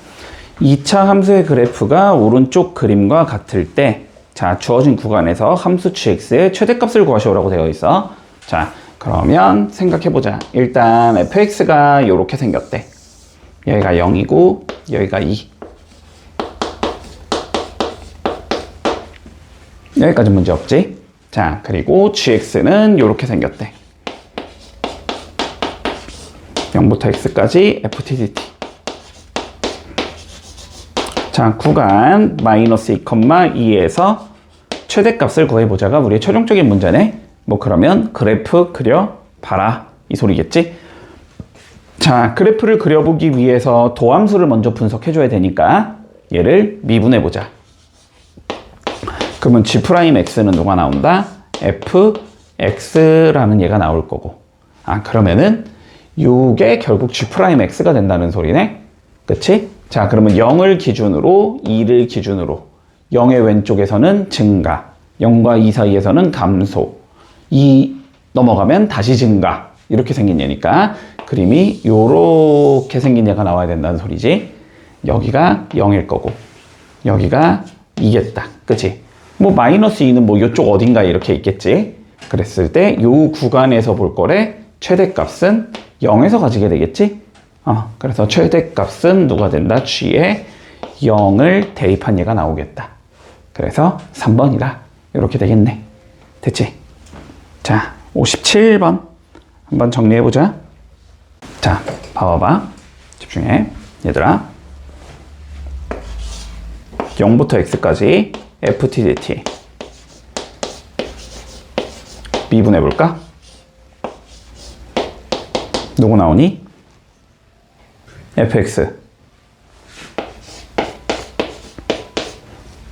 2차 함수의 그래프가 오른쪽 그림과 같을 때, 자, 주어진 구간에서 함수 gx의 최대값을 구하시오라고 되어 있어. 자, 그러면 생각해보자. 일단 fx가 이렇게 생겼대. 여기가 0이고 여기가 2. 여기까지 문제 없지? 자, 그리고 gx는 이렇게 생겼대. 0부터 x까지 ftdt. 자, 구간 마이너스 2,2에서 최대값을 구해보자가 우리의 최종적인 문제네. 뭐 그러면 그래프 그려봐라 이 소리겠지? 자, 그래프를 그려보기 위해서 도함수를 먼저 분석해줘야 되니까 얘를 미분해보자. 그러면 g'x는 누가 나온다? fx라는 얘가 나올 거고. 아, 그러면은 요게 결국 g'x가 된다는 소리네. 그치? 자, 그러면 0을 기준으로 2를 기준으로 0의 왼쪽에서는 증가, 0과 2 사이에서는 감소, 2 넘어가면 다시 증가 이렇게 생긴 얘니까 그림이 요렇게 생긴 얘가 나와야 된다는 소리지. 여기가 0일 거고 여기가 2겠다. 그치? 뭐 마이너스 2는 뭐 요쪽 어딘가에 이렇게 있겠지. 그랬을 때 요 구간에서 볼 거래 최대값은 0에서 가지게 되겠지. 그래서 최대값은 누가 된다? g에 0을 대입한 얘가 나오겠다. 그래서 3번이다. 이렇게 되겠네. 됐지? 자, 57번 한번 정리해보자. 자, 봐봐봐. 집중해. 얘들아. 0부터 x까지 ftdt 미분해볼까? 누구 나오니? fx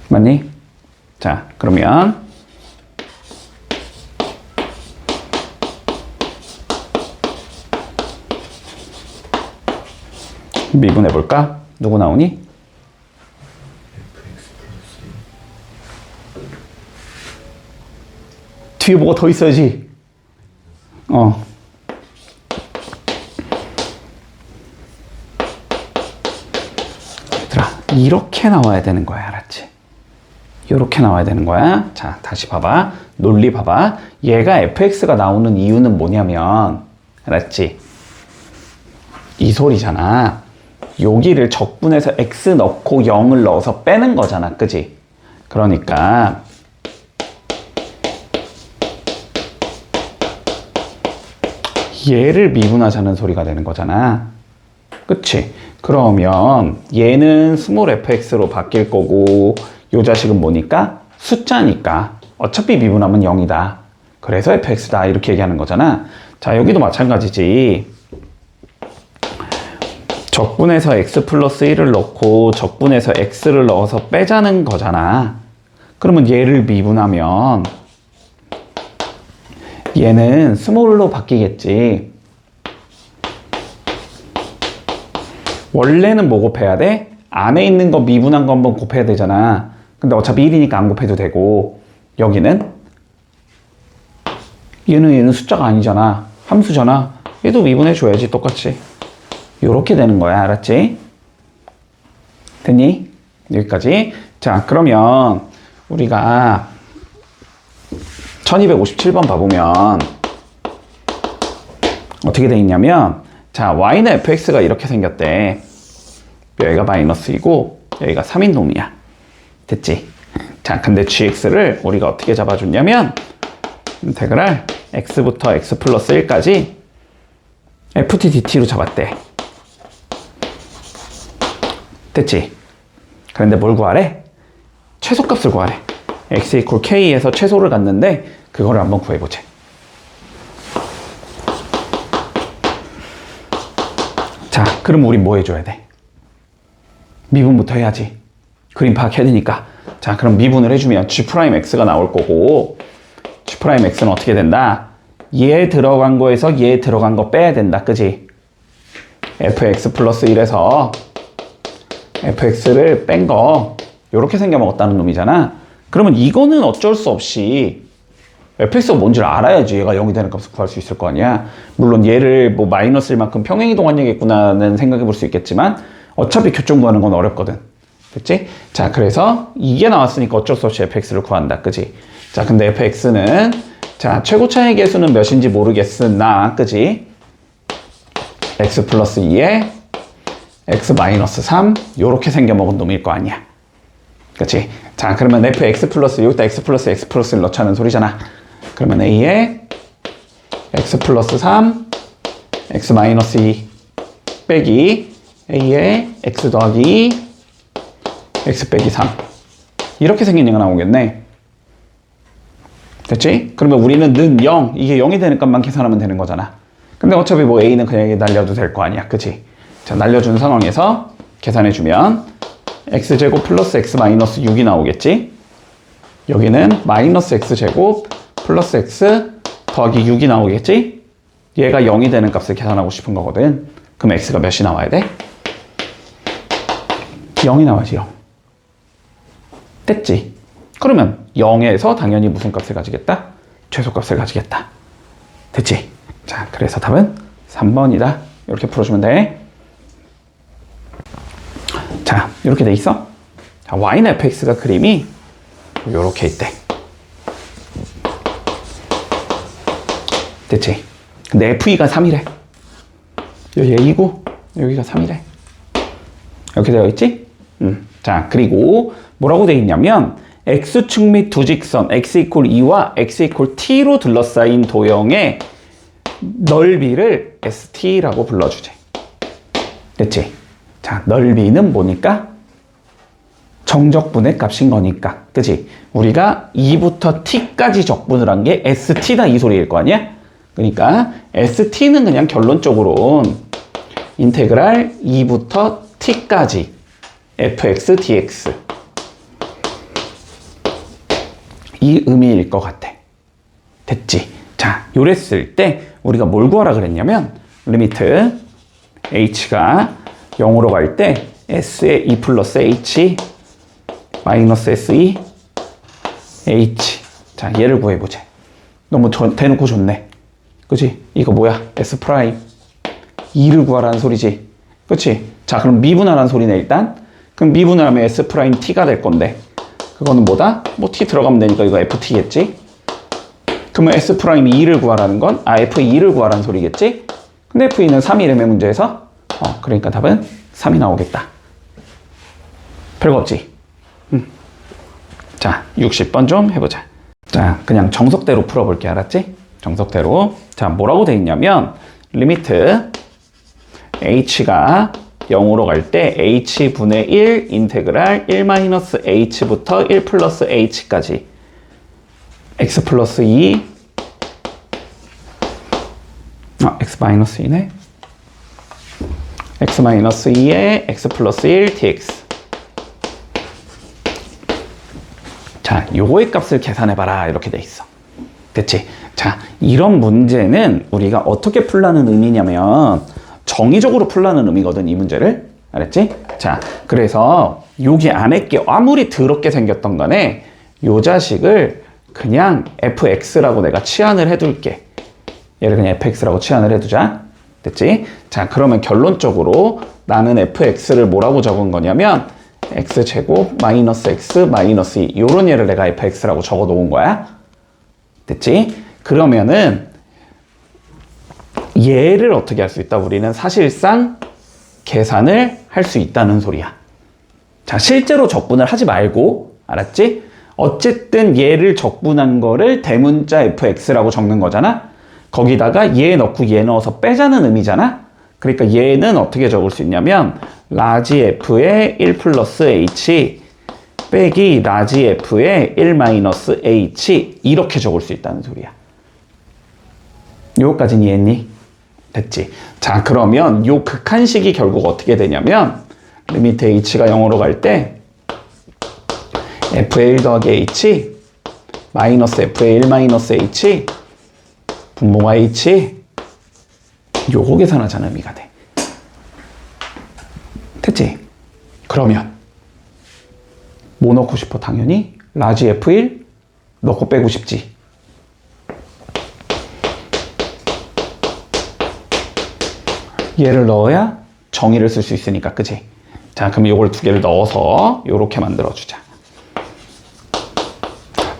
맞니? 자, 그러면 미분해볼까? 누구 나오니? 뒤에 뭐가 더 있어야지. 얘들아, 이렇게 나와야 되는 거야. 알았지? 이렇게 나와야 되는 거야. 자, 다시 봐봐. 논리 봐봐. 얘가 fx가 나오는 이유는 뭐냐면, 알았지? 이 소리잖아. 여기를 적분해서 x 넣고 0을 넣어서 빼는 거잖아. 그지? 그러니까 얘를 미분하자는 소리가 되는 거잖아. 그치? 그러면 얘는 스몰 fx로 바뀔 거고 요 자식은 뭐니까? 숫자니까 어차피 미분하면 0이다. 그래서 fx다 이렇게 얘기하는 거잖아. 자, 여기도 마찬가지지. 적분해서 x 플러스 1을 넣고 적분해서 x를 넣어서 빼자는 거잖아. 그러면 얘를 미분하면 얘는 스몰로 바뀌겠지. 원래는 뭐 곱해야 돼? 안에 있는 거 미분한 거 한번 곱해야 되잖아. 근데 어차피 1이니까 안 곱해도 되고 여기는 얘는 숫자가 아니잖아. 함수잖아. 얘도 미분해 줘야지 똑같이. 요렇게 되는 거야. 알았지? 됐니? 여기까지. 자, 그러면 우리가 1257번 봐보면 어떻게 돼 있냐면, 자, y는 fx가 이렇게 생겼대. 여기가 마이너스 2고 여기가 3인 놈이야. 됐지? 자, 근데 gx를 우리가 어떻게 잡아줬냐면 인테그랄 x부터 x 플러스 1까지 ftdt로 잡았대. 됐지? 그런데 뭘 구하래? 최소값을 구하래. x 이퀄 k에서 최소를 갖는데 그거를 한번 구해보자. 자, 그럼 우리 뭐 해줘야 돼? 미분부터 해야지. 그림 파악해야 되니까. 자, 그럼 미분을 해주면 g'x가 나올 거고 g'x는 어떻게 된다? 얘 들어간 거에서 얘 들어간 거 빼야 된다. 그지? fx 플러스 1에서 fx를 뺀 거 요렇게 생겨 먹었다는 놈이잖아. 그러면 이거는 어쩔 수 없이 fx가 뭔지를 알아야지 얘가 0이 되는 값을 구할 수 있을 거 아니야. 물론 얘를 뭐 마이너스일 만큼 평행이동하냐겠구나는 생각해 볼 수 있겠지만 어차피 교점 구하는 건 어렵거든. 됐지? 자, 그래서 이게 나왔으니까 어쩔 수 없이 fx를 구한다. 그지? 자, 근데 fx는 자, 최고 차이 계수는 몇인지 모르겠으나, 그지? x 플러스 2에 x 마이너스 3 요렇게 생겨먹은 놈일 거 아니야. 그치? 자, 그러면 fx 플러스 여기다 x 플러스 x 플러스를 넣자는 소리잖아. 그러면 a에 x 플러스 3 x 마이너스 2 빼기 a에 x 더하기 2 x 빼기 3 이렇게 생긴 얘가 나오겠네. 됐지? 그러면 우리는 는 0 이게 0이 되는 값만 계산하면 되는 거잖아. 근데 어차피 뭐 a는 그냥 날려도 될 거 아니야. 그치? 자, 날려준 상황에서 계산해주면 x제곱 플러스 x 마이너스 6이 나오겠지? 여기는 마이너스 x제곱 플러스 x 더하기 6이 나오겠지? 얘가 0이 되는 값을 계산하고 싶은 거거든. 그럼 x가 몇이 나와야 돼? 0이 나와야지. 0. 됐지? 그러면 0에서 당연히 무슨 값을 가지겠다? 최소값을 가지겠다. 됐지? 자, 그래서 답은 3번이다. 이렇게 풀어주면 돼. 자, 이렇게 돼 있어. 자, y는 fx가 그림이 이렇게 있대. 됐지? 근데 f가 3이래. 여기 a고 여기가 3이래. 이렇게 되어 있지? 자, 그리고 뭐라고 되어 있냐면 x축 및 두 직선 x 이퀄 2와 x 이퀄 t로 둘러싸인 도형의 넓이를 st라고 불러주지. 됐지? 자, 넓이는 뭐니까? 정적분의 값인 거니까. 그치? 우리가 2부터 t까지 적분을 한 게 st다 이 소리일 거 아니야? 그러니까 st는 그냥 결론적으로 인테그랄 2부터 t까지 fx dx 이 의미일 것 같아. 됐지? 자, 요랬을 때 우리가 뭘 구하라 그랬냐면 리미트 h가 0으로 갈 때 s의 2 플러스 h 마이너스 s2 h. 자, 얘를 구해보자. 너무 대놓고 좋네. 그치? 이거 뭐야? s 프라임 2를 구하라는 소리지. 그치? 자, 그럼 미분하라는 소리네 일단. 그럼 미분하면 s 프라임 t가 될 건데 그거는 뭐다? 뭐 t 들어가면 되니까 이거 ft겠지? 그러면 s 프라임 2를 구하라는 건 f2를 구하라는 소리겠지? 근데 f2는 3이라며 문제에서 그러니까 답은 3이 나오겠다. 별거 없지? 자, 60번 좀 해보자. 자, 그냥 정석대로 풀어볼게. 알았지? 정석대로. 자, 뭐라고 돼 있냐면 리미트 h가 0으로 갈 때 h분의 1 인테그랄 1-h부터 1 플러스 h까지 x 플러스 2 x 마이너스 2네. x 마이너스 2에 x 플러스 1 dx. 자, 요거의 값을 계산해봐라. 이렇게 돼 있어. 됐지? 자, 이런 문제는 우리가 어떻게 풀라는 의미냐면 정의적으로 풀라는 의미거든, 이 문제를. 알았지? 자, 그래서 여기 안에 게 아무리 더럽게 생겼던 간에 요 자식을 그냥 fx라고 내가 치환을 해둘게. 얘를 그냥 fx라고 치환을 해두자. 됐지? 자, 그러면 결론적으로 나는 fx를 뭐라고 적은 거냐면 x제곱 마이너스 x 마이너스 2 요런 얘를 내가 fx라고 적어 놓은 거야. 됐지? 그러면은 얘를 어떻게 할 수 있다? 우리는 사실상 계산을 할 수 있다는 소리야. 자, 실제로 적분을 하지 말고, 알았지? 어쨌든 얘를 적분한 거를 대문자 fx라고 적는 거잖아? 거기다가 얘 넣고 얘 넣어서 빼자는 의미잖아? 그러니까 얘는 어떻게 적을 수 있냐면 라지 f의 1 플러스 h 빼기 라지 f의 1 마이너스 h 이렇게 적을 수 있다는 소리야. 요거까지는 이해했니? 됐지? 자, 그러면 요 극한식이 결국 어떻게 되냐면 리미트 h가 0으로 갈 때 f의 1 더하기 h 마이너스 f의 1 마이너스 h 분모가 h 요거 계산하자는 의미가 돼. 됐지? 그러면 뭐 넣고 싶어? 당연히 라지 f1 넣고 빼고 싶지. 얘를 넣어야 정의를 쓸 수 있으니까, 그치? 자, 그럼 요걸 두 개를 넣어서 요렇게 만들어주자.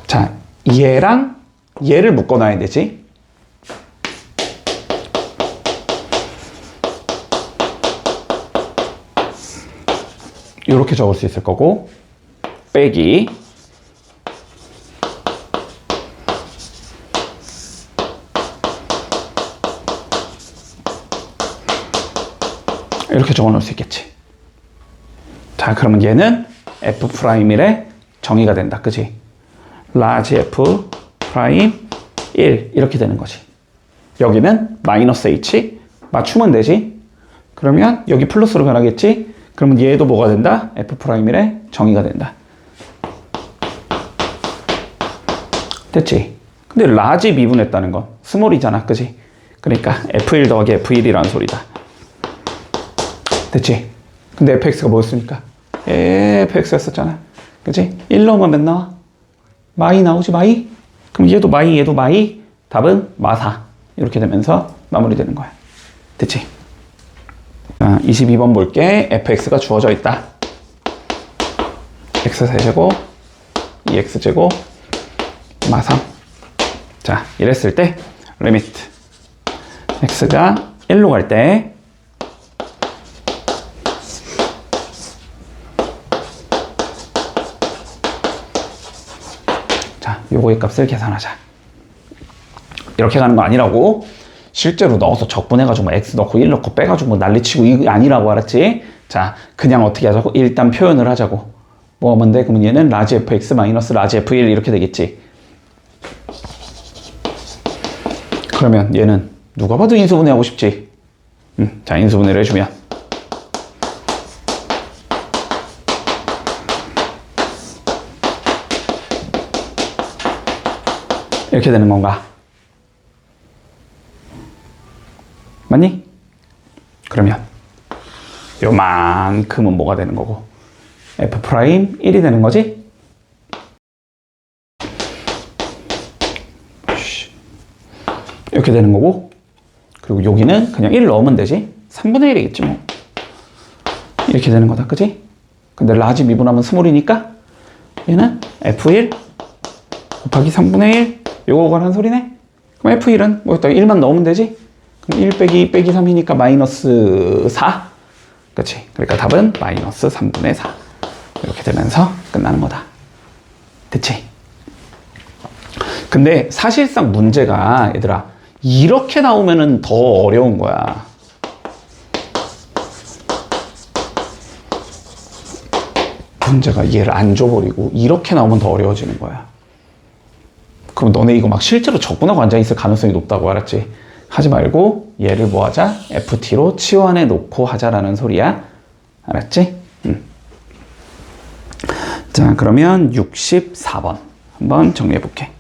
자, 얘랑 얘를 묶어놔야 되지? 요렇게 적을 수 있을 거고, 빼기. 이렇게 적어 놓을 수 있겠지. 자, 그러면 얘는 F'의 정의가 된다. 그치? 라지 F 프라임 1 이렇게 되는 거지. 여기는 마이너스 H 맞추면 되지. 그러면 여기 플러스로 변하겠지. 그러면 얘도 뭐가 된다? F'의 정의가 된다. 됐지? 근데 라지 미분했다는 건 스몰이잖아. 그치? 그러니까 F1 더하기 F1이라는 소리다. 됐지? 근데 fx가 뭐였습니까? fx였었잖아. 그치? 1 넣으면 몇 나와? 마이 나오지, 마이? 그럼 얘도 마이, 얘도 마이. 답은 마사. 이렇게 되면서 마무리되는 거야. 됐지? 자, 22번 볼게. fx가 주어져 있다. x 세제곱, 2x제곱, 마삼. 자, 이랬을 때 리미트 x가 1로 갈 때 요거의 값을 계산하자. 이렇게 가는 거 아니라고. 실제로 넣어서 적분해가지고 뭐 x 넣고 1 넣고 빼가지고 뭐 난리치고 이거 아니라고, 알았지? 자, 그냥 어떻게 하자고? 일단 표현을 하자고. 뭐 하면 돼? 그러면 얘는 라지 fx 마이너스 라지 f1 이렇게 되겠지. 그러면 얘는 누가 봐도 인수분해하고 싶지. 자, 인수분해를 해주면 이렇게 되는 건가? 맞니? 그러면 요만큼은 뭐가 되는 거고 F'1이 되는 거지? 이렇게 되는 거고, 그리고 여기는 그냥 1 넣으면 되지? 3분의 1이겠지 뭐. 이렇게 되는 거다. 그치? 근데 라지 미분하면 스몰이니까 얘는 F1 곱하기 3분의 1 요거 관한 소리네? 그럼 F1은 뭐 1만 넣으면 되지? 그럼 1 빼기 3이니까 마이너스 4. 그치? 그러니까 답은 마이너스 3분의 4. 이렇게 되면서 끝나는 거다. 됐지? 근데 사실상 문제가 얘들아 이렇게 나오면은 더 어려운 거야. 문제가 얘를 안 줘버리고 이렇게 나오면 더 어려워지는 거야. 그럼 너네 이거 막 실제로 적분하고 앉아있을 가능성이 높다고, 알았지? 하지 말고 얘를 뭐 하자? FT로 치환해 놓고 하자라는 소리야. 알았지? 자, 그러면 64번 한번 정리해 볼게.